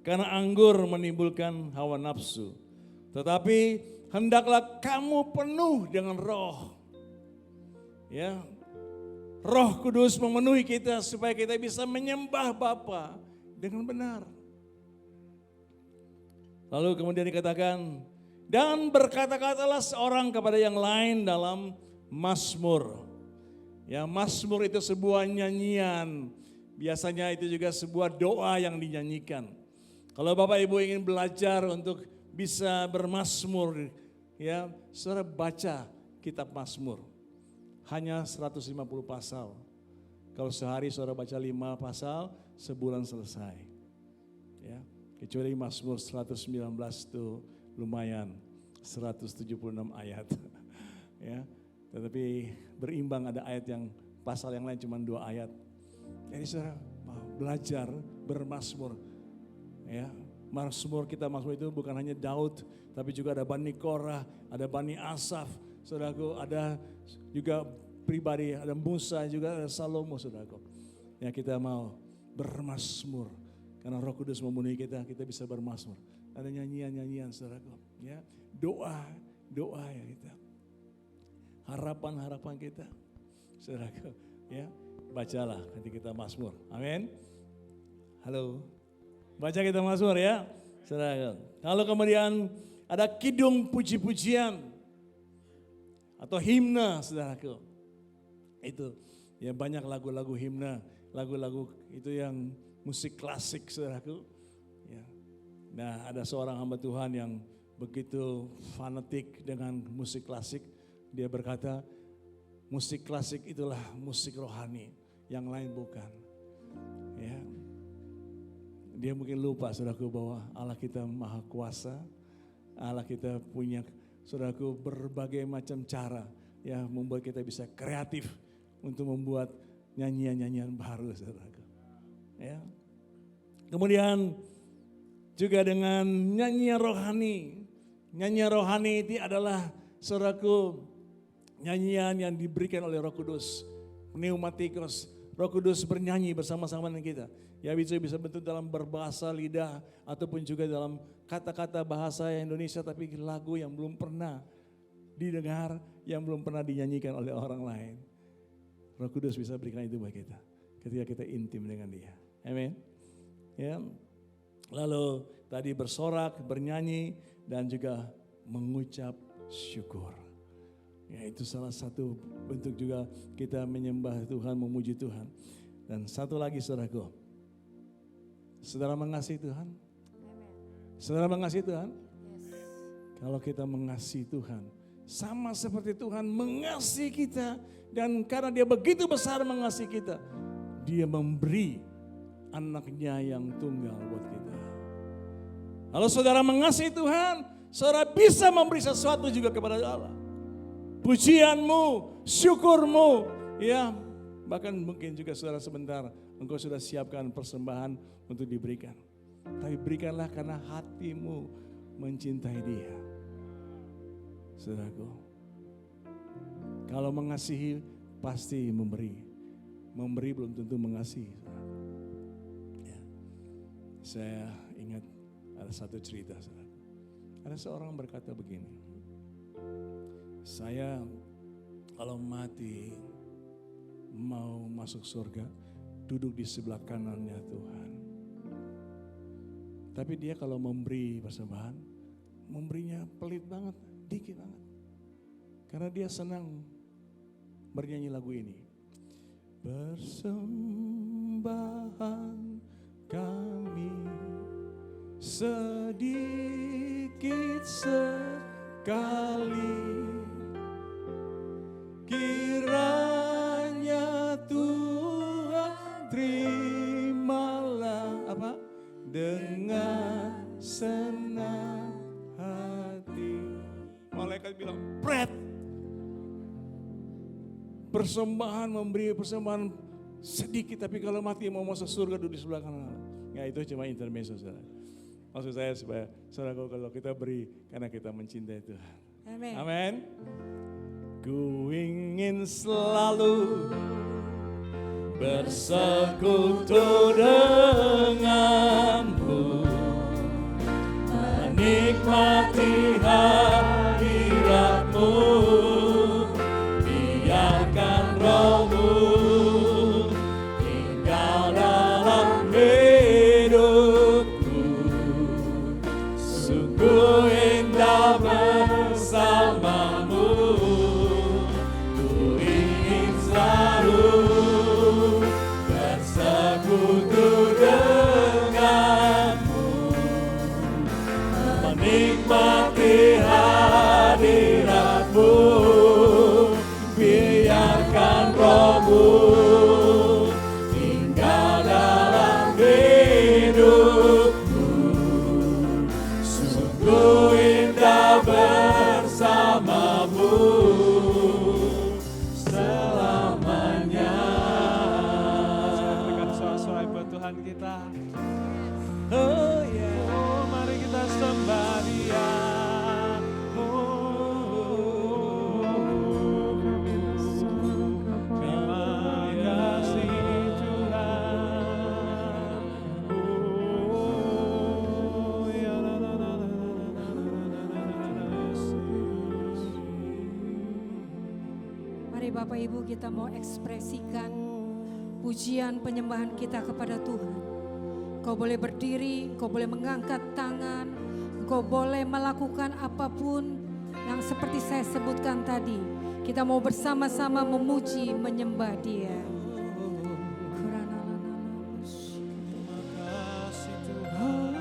karena anggur menimbulkan hawa nafsu. Tetapi hendaklah kamu penuh dengan roh. Ya, Roh Kudus memenuhi kita supaya kita bisa menyembah Bapa dengan benar. Lalu kemudian dikatakan, dan berkata-katalah seorang kepada yang lain dalam mazmur. Ya, mazmur itu sebuah nyanyian. Biasanya itu juga sebuah doa yang dinyanyikan. Kalau Bapak Ibu ingin belajar untuk bisa bermazmur, ya, saudara baca kitab Mazmur. Hanya 150 pasal. Kalau sehari saudara baca 5 pasal, sebulan selesai. Ya, kecuali Mazmur 119 itu lumayan, 176 ayat. Ya, tetapi berimbang ada ayat yang pasal yang lain cuma 2 ayat. Jadi saudara belajar bermazmur. Ya, Mazmur itu bukan hanya Daud, tapi juga ada Bani Korah, ada Bani Asaf, saudaraku, ada juga pribadi, ada Musa, juga ada Salomo, saudaraku. Ya, kita mau bermazmur karena Roh Kudus memenuhi kita, kita bisa bermazmur. Ada nyanyian-nyanyian, saudaraku. Ya, doa ya kita. Harapan-harapan kita, saudaraku. Ya, bacalah nanti kita mazmur. Amin. Halo. Baca kita mazmur ya, saudaraku. Kalau kemudian ada kidung puji-pujian atau himne, saudaraku. Itu ya, banyak lagu-lagu himne, lagu-lagu itu yang musik klasik, saudaraku. Ya. Nah, ada seorang hamba Tuhan yang begitu fanatik dengan musik klasik. Dia berkata, musik klasik itulah musik rohani, yang lain bukan. Ya. Dia mungkin lupa, saudaraku, bahwa Allah kita maha kuasa. Allah kita punya, saudaraku, berbagai macam cara ya membuat kita bisa kreatif untuk membuat nyanyian-nyanyian baru, saudaraku. Ya. Kemudian juga dengan nyanyian rohani. Nyanyian rohani itu adalah, saudaraku, nyanyian yang diberikan oleh Roh Kudus. Pneumatikos, Roh Kudus bernyanyi bersama-sama dengan kita. Ya, bisa bentuk dalam berbahasa lidah ataupun juga dalam kata-kata bahasa Indonesia, tapi lagu yang belum pernah didengar, yang belum pernah dinyanyikan oleh orang lain. Roh Kudus bisa berikan itu buat kita ketika kita intim dengan Dia. Amin. Ya. Lalu tadi bersorak, bernyanyi, dan juga mengucap syukur. Ya, itu salah satu bentuk juga kita menyembah Tuhan, memuji Tuhan. Dan satu lagi, saudaraku, saudara mengasihi Tuhan? Saudara mengasihi Tuhan? Kalau kita mengasihi Tuhan, sama seperti Tuhan mengasihi kita. Dan karena Dia begitu besar mengasihi kita, Dia memberi anaknya yang tunggal buat kita. Kalau saudara mengasihi Tuhan, saudara bisa memberi sesuatu juga kepada Allah. Pujianmu, syukurmu, ya, bahkan mungkin juga saudara sebentar engkau sudah siapkan persembahan untuk diberikan. Tapi berikanlah karena hatimu mencintai Dia. Saudaraku, kalau mengasihi pasti memberi. Memberi belum tentu mengasihi. Ya. Saya ingat ada satu cerita, saudara. Ada seorang berkata begini, saya kalau mati mau masuk surga, duduk di sebelah kanannya Tuhan. Tapi dia kalau memberi persembahan, memberinya pelit banget, dikit banget. Karena dia senang bernyanyi lagu ini. Persembahan kami sedikit sekali. Kiranya Tuhan terimalah apa? Dengan senang hati. Malaikat bilang, Pret. Persembahan, memberi persembahan sedikit, tapi kalau mati mau masuk surga duduk di sebelah kanan. Ya itu cuma intermezzo, saudara. Maksud saya supaya saudara, kalau kita beri karena kita mencintai Tuhan. Amin. Amin. Ku ingin selalu bersekutu denganmu, menikmati hadiratmu, biarkan rohmu tinggal dalam hidupku. Sungguh indah bersamamu, ku ingin selalu bersekutu denganmu, menikmati hadiratmu, biarkan rohmu tinggal dalam hidupku. Sungguh indah bersamamu selamanya. Berikan soal-soal buat Tuhan kita. Oh ya, Oh, mari kita sembah Dia. Terima kasih Tuhan. Oh, ya la la la la la la la la. Mari Bapak Ibu kita mau ekspresikan pujian penyembahan kita kepada Tuhan. Kau boleh berdiri, kau boleh mengangkat tangan, kau boleh melakukan apapun yang seperti saya sebutkan tadi. Kita mau bersama-sama memuji, menyembah Dia. Kasih Tuhan,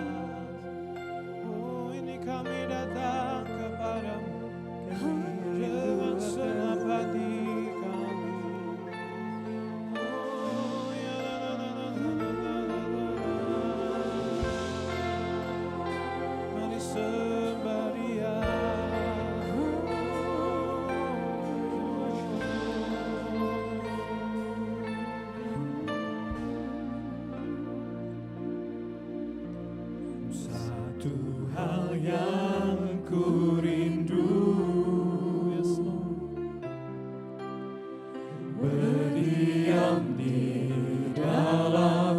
oh ini kami datang kepadamu dengan senang hati kami. Oh ya la la la la la la la la. Mari sembah Dia. satu hal yang ku rindu, Yes, Lord. berdiam di dalam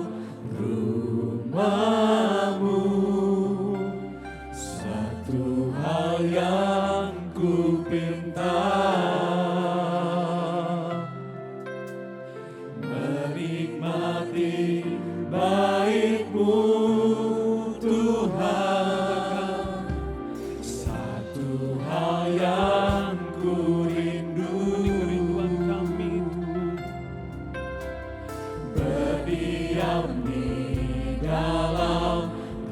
rumahmu. Satu hal yang ku pinta, menikmati baik-Mu Tuhan. Satu hal yang ku rindu, Kerinduan kami berdiam di dalam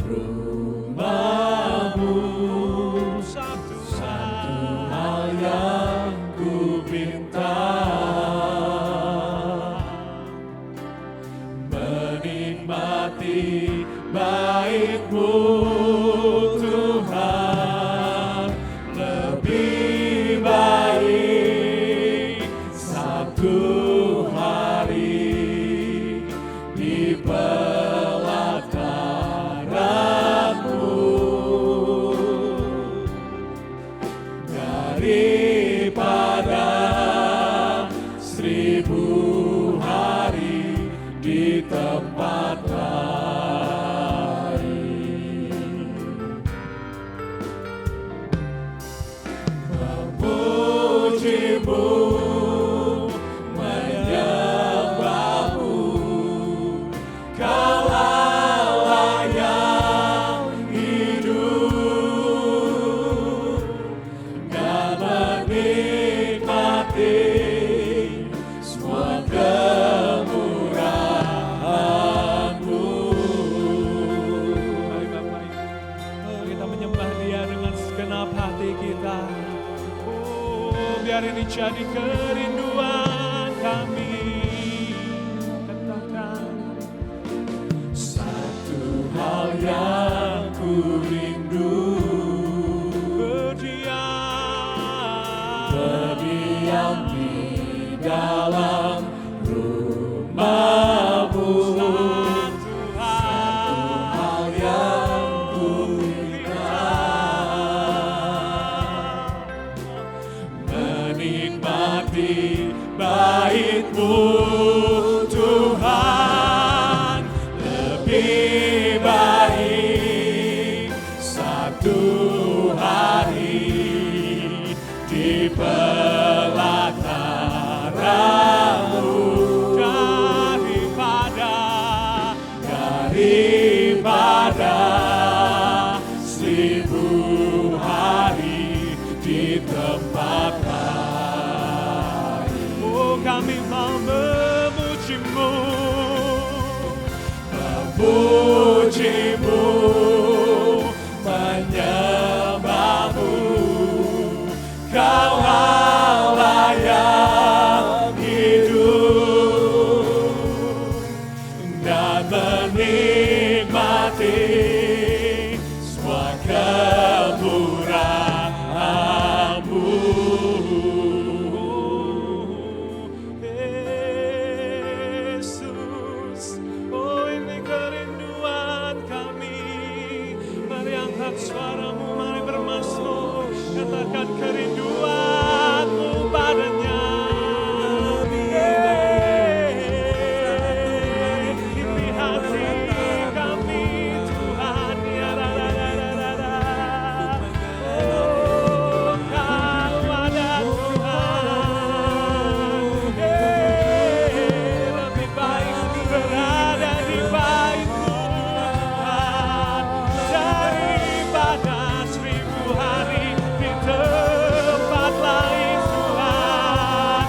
rumahmu. satu Hal yang ku pinta, menikmati baik-Mu Tuhan. Lebih baik satu hari di pelataran-Mu daripada 1000 hari di tempat lain. Memuji-Mu, menyembah-Mu, Kau Allah yang hidup dan kita. Oh, biar ini jadi kerinduan kami. Katakan Satu hal yang ku rindu, berdiam di dalam rumah-Mu. Satu hal yang ku minta, menikmati bait-Mu Tuhan. Lebih baik satu hari di pelataran-Mu daripada 1000 hari di tempat lain. oh, kami mau memuji-Mu, Memuji-Mu, menyembah-Mu, Kau Allah yang hidup, dan menikmati semua kemurahan-Mu. Yesus. Oh, ini kerinduan kami. Mari angkat suaramu, mari bermasmur, katakan kerinduanmu padanya. Ini hati kami Tuhan. Ya, la, la, la, la, la, la. Oh, Kau ada Tuhan. Lebih baik berada di bait-Mu Tuhan, daripada 1000 hari di tempat lain Tuhan.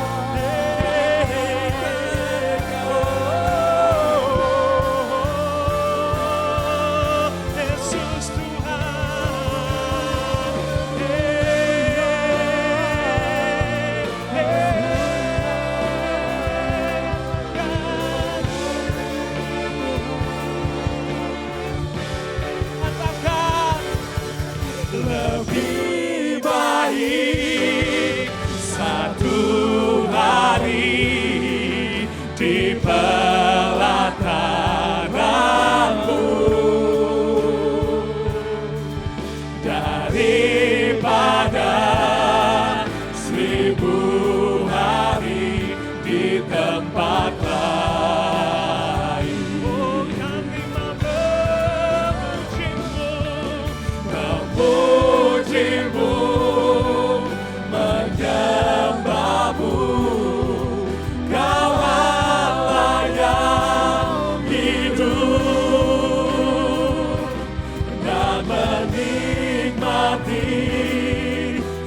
Yesus Tuhan. Lebih baik satu hari di pelataran-Mu daripada 1000 hari di tempat lain. Oh, kami mau memuji-Mu, Memuji-Mu, menyembah-Mu, Kau Allah yang hidup, dan menikmati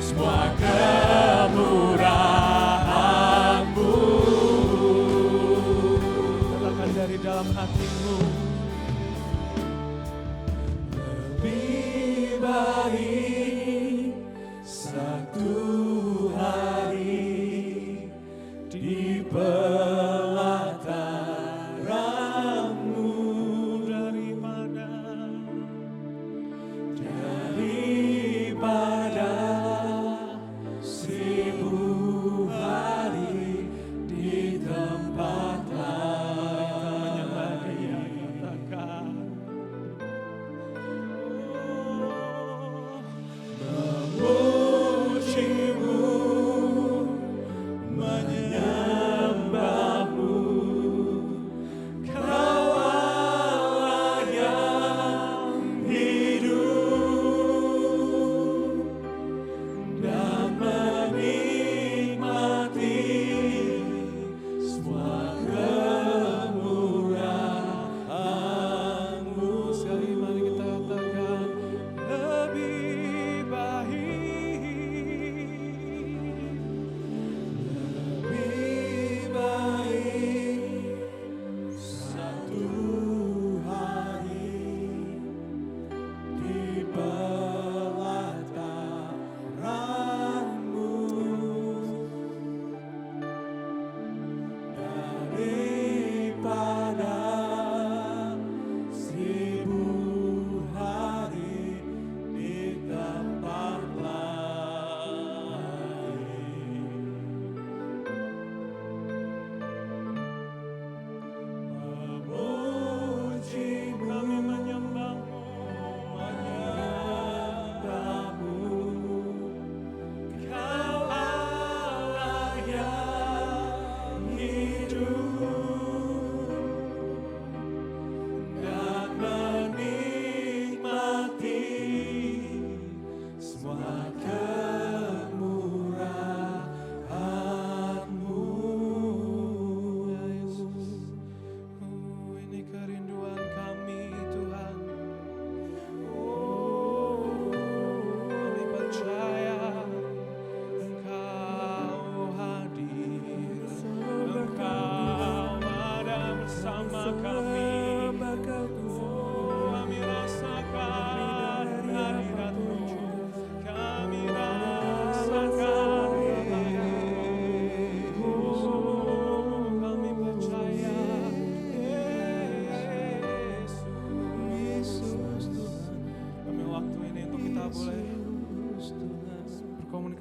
semua kemurahan-Mu. katakan dari dalam hatimu. Lebih baik satu hari di pelataran-Mu daripada 1000 hari di tempat lain. Katakan Memuji-Mu,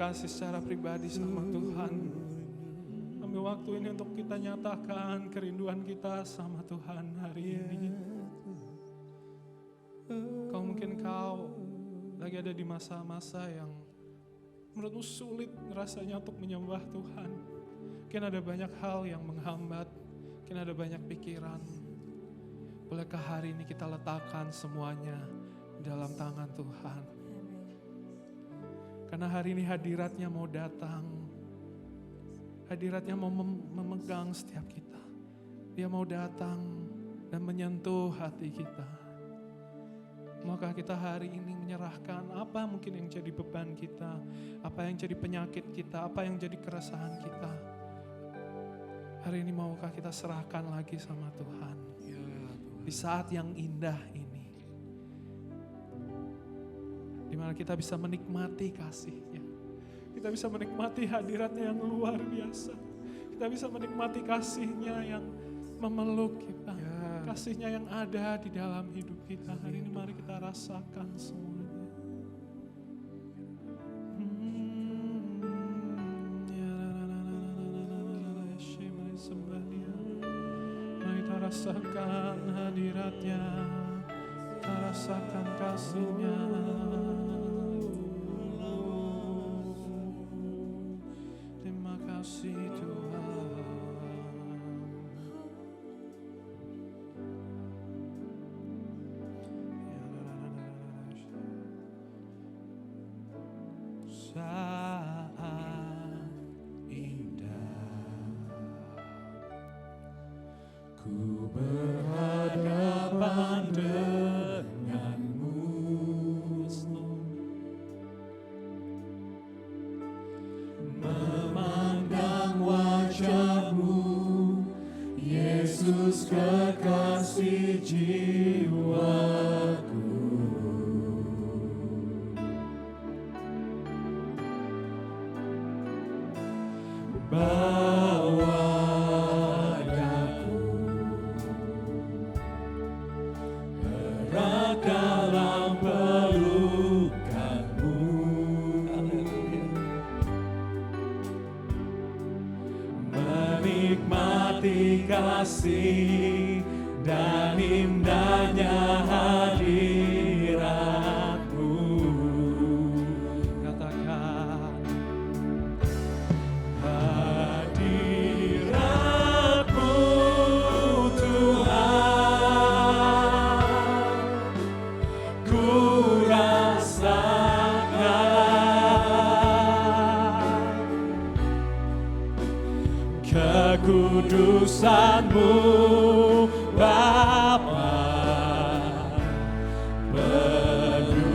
kasih secara pribadi sama Tuhan. Ambil waktu ini untuk kita nyatakan kerinduan kita sama Tuhan hari ini. Mungkin kau lagi ada di masa-masa yang menurutmu sulit rasanya untuk menyembah Tuhan. Mungkin ada banyak hal yang menghambat, mungkin ada banyak pikiran. Bolehkah hari ini kita letakkan semuanya dalam tangan Tuhan? Karena hari ini hadiratnya mau datang. Hadiratnya mau memegang setiap kita. Dia mau datang dan menyentuh hati kita. Maka kita hari ini menyerahkan apa mungkin yang jadi beban kita, apa yang jadi penyakit kita, apa yang jadi keresahan kita. Hari ini maukah kita serahkan lagi sama Tuhan. Di saat yang indah ini. Di mana kita bisa menikmati kasih-Nya. Kita bisa menikmati hadirat-Nya yang luar biasa. Kita bisa menikmati kasih-Nya yang memeluk kita. Kasih-Nya yang ada di dalam hidup kita. Hari ini mari kita rasakan semuanya. Mari kita rasakan hadirat-Nya. Kita rasakan kasih-Nya. Terima kasih Tuhan. Saat indah ku berhadapan denganmu, memandang wajahmu, Yesus kekasih jiwaku. Bawa daku erat dalam pelukanmu, menikmati kasih dan indahnya hadirat-Mu. Katakan hadirat-Mu Tuhan, ku rasakan kekudusan-Mu Bapa, penuhiku,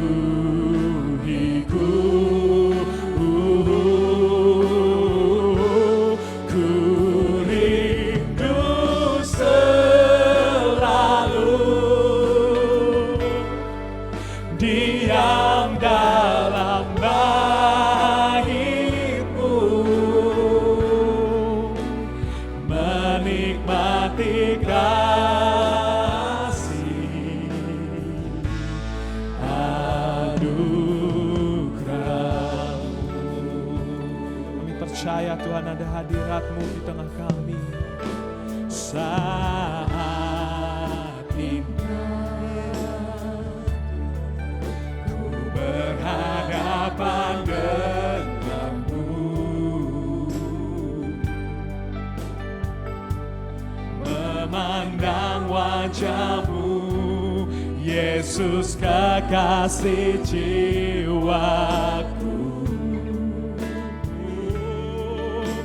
ku rindu selalu diam dalam bait-Mu, menikmati kasih anugerah-Mu. Kami percaya Tuhan ada hadirat-Mu di tengah kami. Saat indah ku berhadapan denganmu, memandang wajah-Mu, Yesus kekasih jiwaku.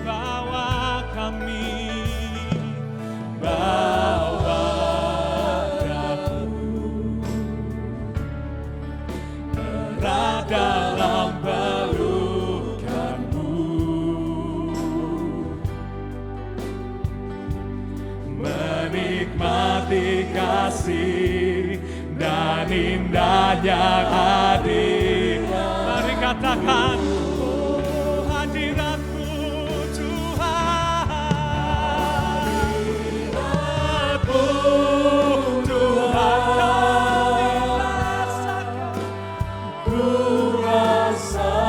Bawa kami, Bawa daku erat dalam pelukan-Mu, menikmati kasih dan indahnya hadirat. mari katakan hadirat-Mu Tuhan. Hadirat-Mu Tuhan, ku rasakan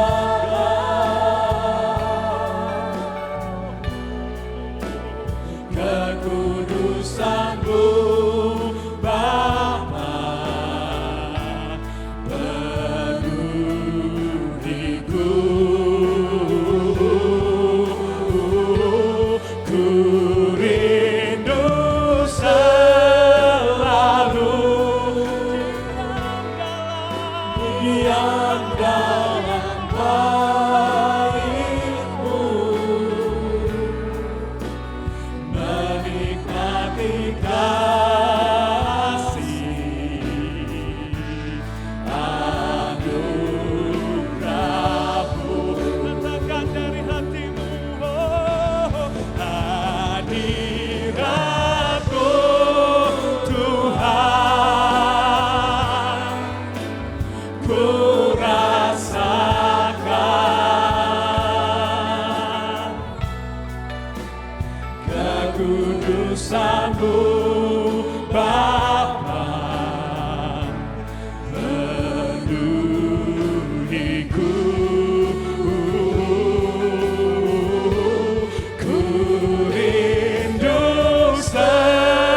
Kekudusanmu Bapa penuhiku. Ku rindu selalu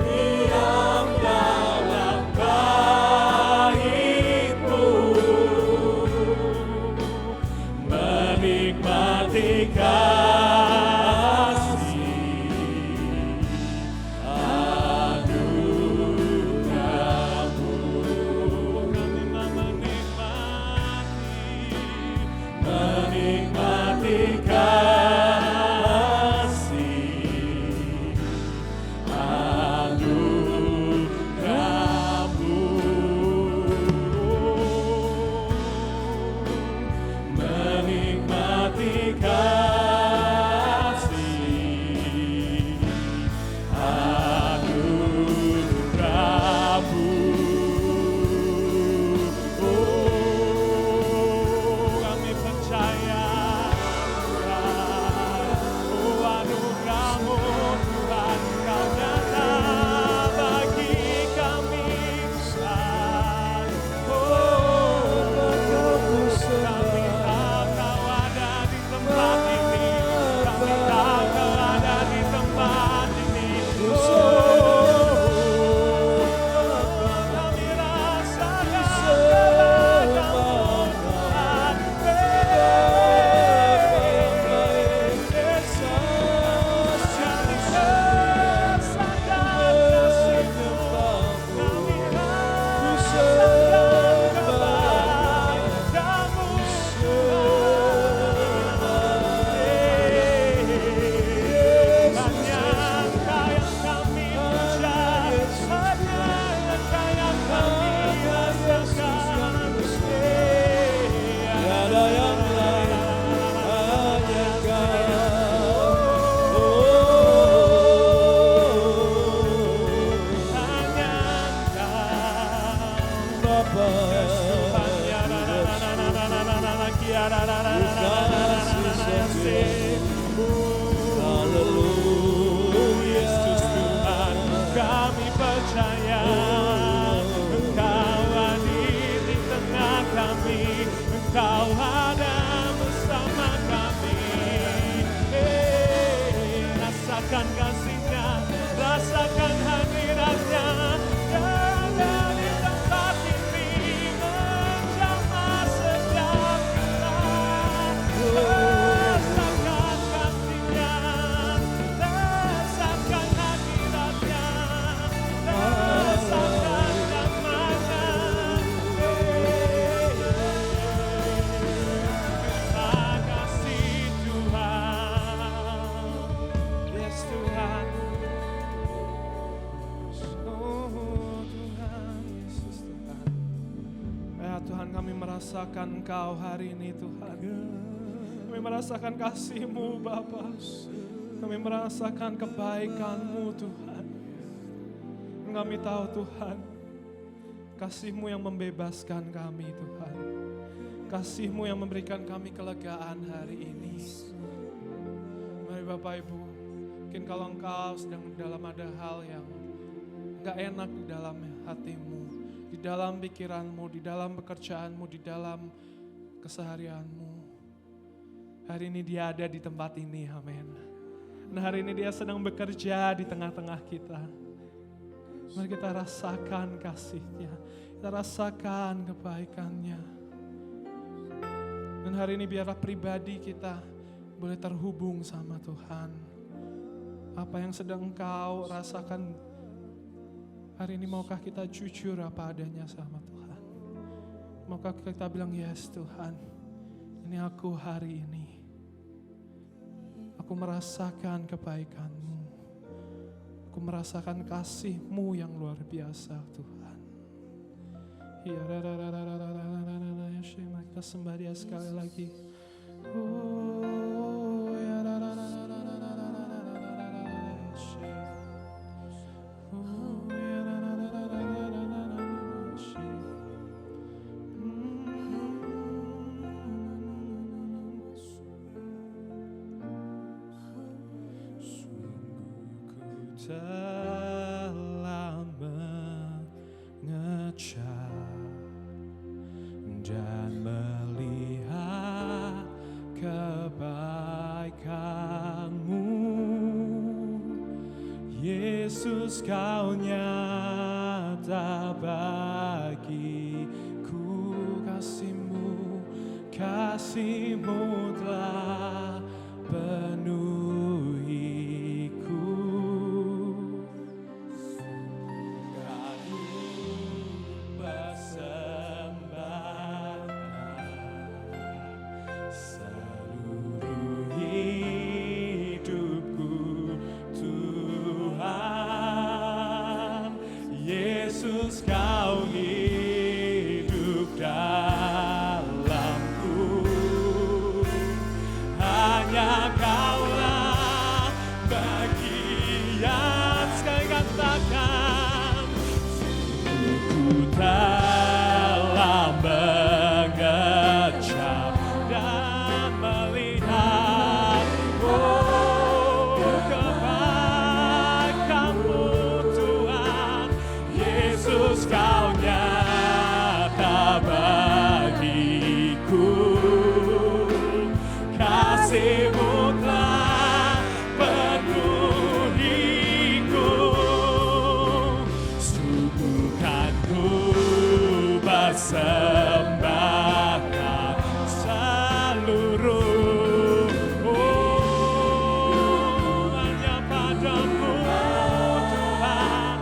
diam dalam bait-Mu, menikmati kasih anugerah-Mu. Kami menikmati kasih anugerah-Mu, menikmati kasih anugerah-Mu. Kami percaya anugerah-Mu Tuhan, Kau nyata bagi kami Tuhan. Kami tahu Kau ada di tempat ini, kami tahu Kau ada di tempat ini. Kami rasakan kebenaran-Mu Tuhan. Kami rasakan kasih-Mu, kami rasakan kebaikan-Mu Tuhan. Hanya Engkau yang kami puja, hanya Engkau yang kami rasakan. Tiada yang lain, hanya hanya Engkau Bapa. Yesus Tuhan, kami percaya Engkau hadir di tengah kami, Engkau ada bersama kami. Rasakan kasih-Nya, rasakan hadirat-Nya, yang ada di tempat ini menjamah setiap kita. Rasakan kasih-Nya, rasakan hadirat-Nya, rasakan damai-Nya. Terima kasih Tuhan. Yes Tuhan. Oh Tuhan, Yesus Tuhan. Ya Tuhan, kami merasakan Engkau hari ini Tuhan. Kami merasakan kasih-Mu Bapa. Kami merasakan kebaikan-Mu Tuhan. Kami tahu Tuhan, kasih-Mu yang membebaskan kami Tuhan. Kasih-Mu yang memberikan kami kelegaan hari ini. Mari Bapak Ibu, mungkin kalau Engkau sedang dalam ada hal yang gak enak di dalam hatimu, di dalam pikiranmu, di dalam pekerjaanmu, di dalam keseharianmu. Hari ini Dia ada di tempat ini, amin. Nah hari ini Dia sedang bekerja di tengah-tengah kita. Mari kita rasakan kasih-Nya, kita rasakan kebaikan-Nya. Dan hari ini biarlah pribadi kita boleh terhubung sama Tuhan. Apa yang sedang Engkau rasakan hari ini, maukah kita jujur apa adanya sama Tuhan? Maukah kita bilang, yes Tuhan, ini aku hari ini. Aku merasakan kebaikan-Mu. Aku merasakan kasih-Mu yang luar biasa Tuhan. Kita sembah Dia sekali lagi. telah mengecap dan melihat kebaikan-Mu. Yesus, Kau nyata bagiku, kasih-Mu telah penuhiku. Aku persembahkan seluruh hidupku, Tuhan. Yesus, Kau hidup dalamku, hanya Kaulah bagian. Sekali katakan, sungguh telah mengecap dan melihat kebaikan-Mu, Tuhan. Yesus, Kau nyata bagiku, kasih-Mu telah penuhiku. Sungguh kan ku persembahkan seluruh, hanya padamu, Tuhan.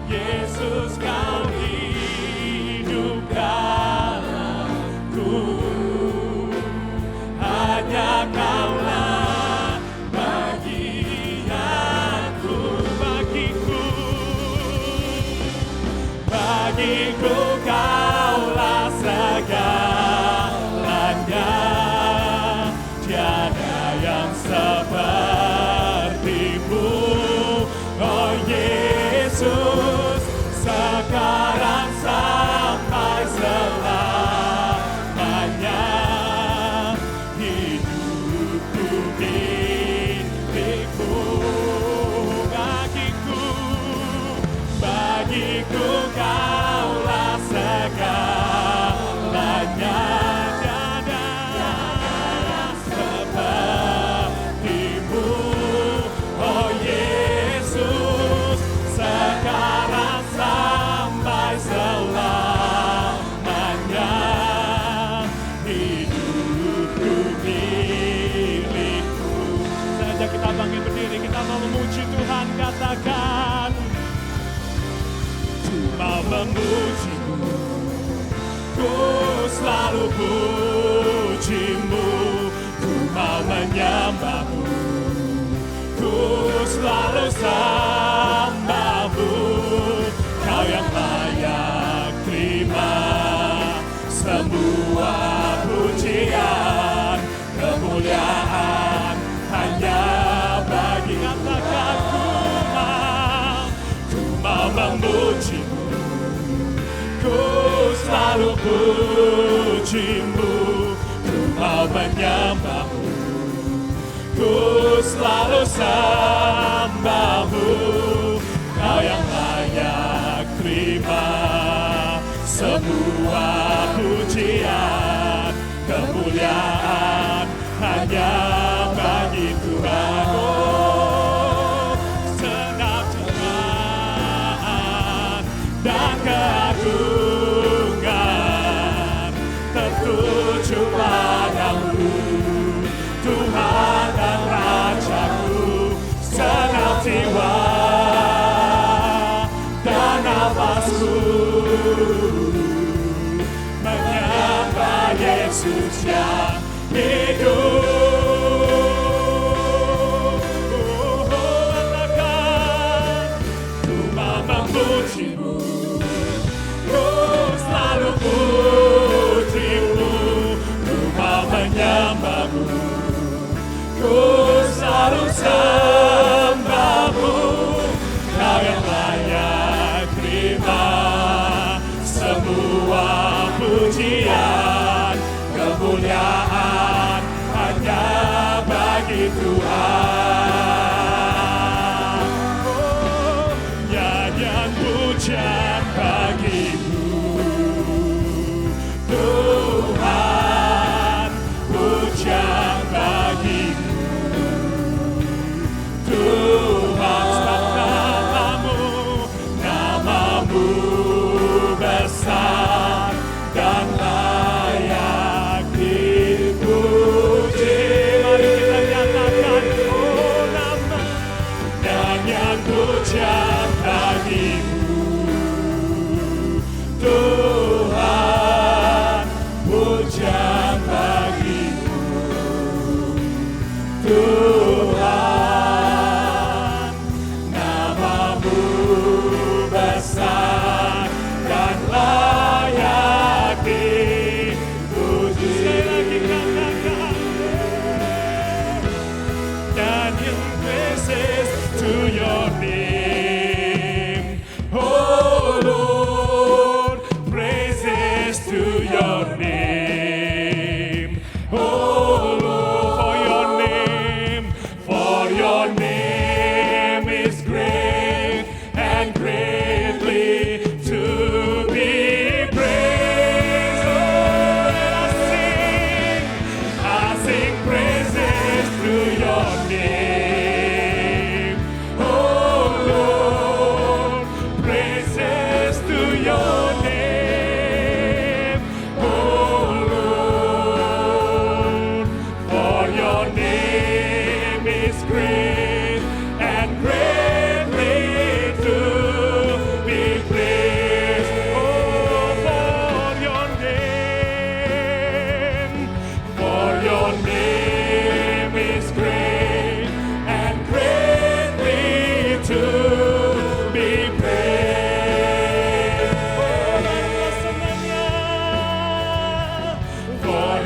Yesus, Kau hidup dalamku, hanya Kaulah bagianku. Bagiku Kaulah segalanya, tiada yang seperti-Mu, oh Yesus, sekarang sampai selamanya. Hidupku milik-Mu, bagiku Kaulah segalanya, tiada yang seperti-Mu, oh Yesus, sekarang sampai selamanya. Hidupku milik-Mu. Saja kita bangkit berdiri, kita mau memuji Tuhan, katakan, mau memuji-Mu, ku selalu puji-Mu, ku mau menyembah-Mu, ku selalu sembah-Mu. Kau yang layak terima semua pujian, kemuliaan hanya bagi. Katakan, ku mau memuji-Mu, ku selalu puji-Mu, ku mau menyembah-Mu, ku selalu sembah-Mu. Kau yang layak terima semua pujian, kemuliaan hanya bagi Tuhan. Senang Tuhan dan keagungan tertuju padamu, Tuhan dan Rajaku. Senang jiwa dan nafasku menyembah Yesus yang hidup. Memuji-Mu, ku selalu puji-Mu, ku mau menyembah-Mu, ku selalu sembah-Mu. Kau yang layak terima semua pujian, kemuliaan hanya bagi Tuhan.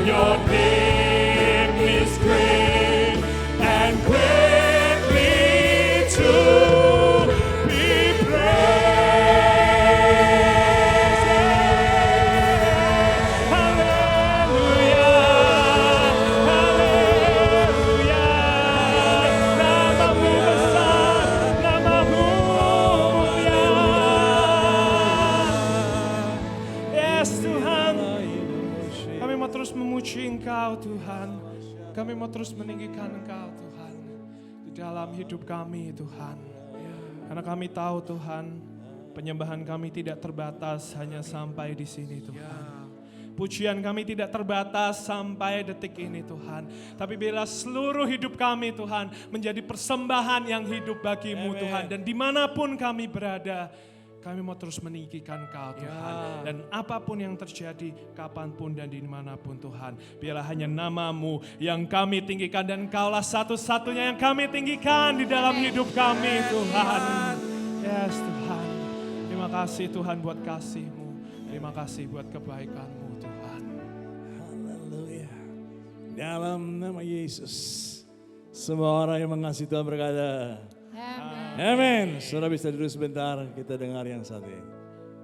Your name is great and greatly to be praised. Hallelujah, hallelujah. Namamu besar, namamu mulia. Yes Tuhan, kami mau terus memuji Engkau Tuhan. Kami mau terus meninggikan Engkau Tuhan di dalam hidup kami Tuhan. Karena kami tahu Tuhan, penyembahan kami tidak terbatas hanya sampai di sini Tuhan. Pujian kami tidak terbatas sampai detik ini Tuhan. Tapi bila seluruh hidup kami Tuhan menjadi persembahan yang hidup bagimu Tuhan. Dan dimanapun kami berada, kami mau terus meninggikan Kau Tuhan. Dan apapun yang terjadi, kapanpun dan dimanapun Tuhan. Biarlah hanya namamu yang kami tinggikan. Dan Kaulah satu-satunya yang kami tinggikan di dalam hidup kami Tuhan. Yes Tuhan. Terima kasih Tuhan buat kasih-Mu. Terima kasih buat kebaikan-Mu Tuhan. Haleluya. Dalam nama Yesus. Semua orang yang mengasihi Tuhan berkata, Amin. amin. Saudara bisa duduk sebentar, kita dengar yang satu ini.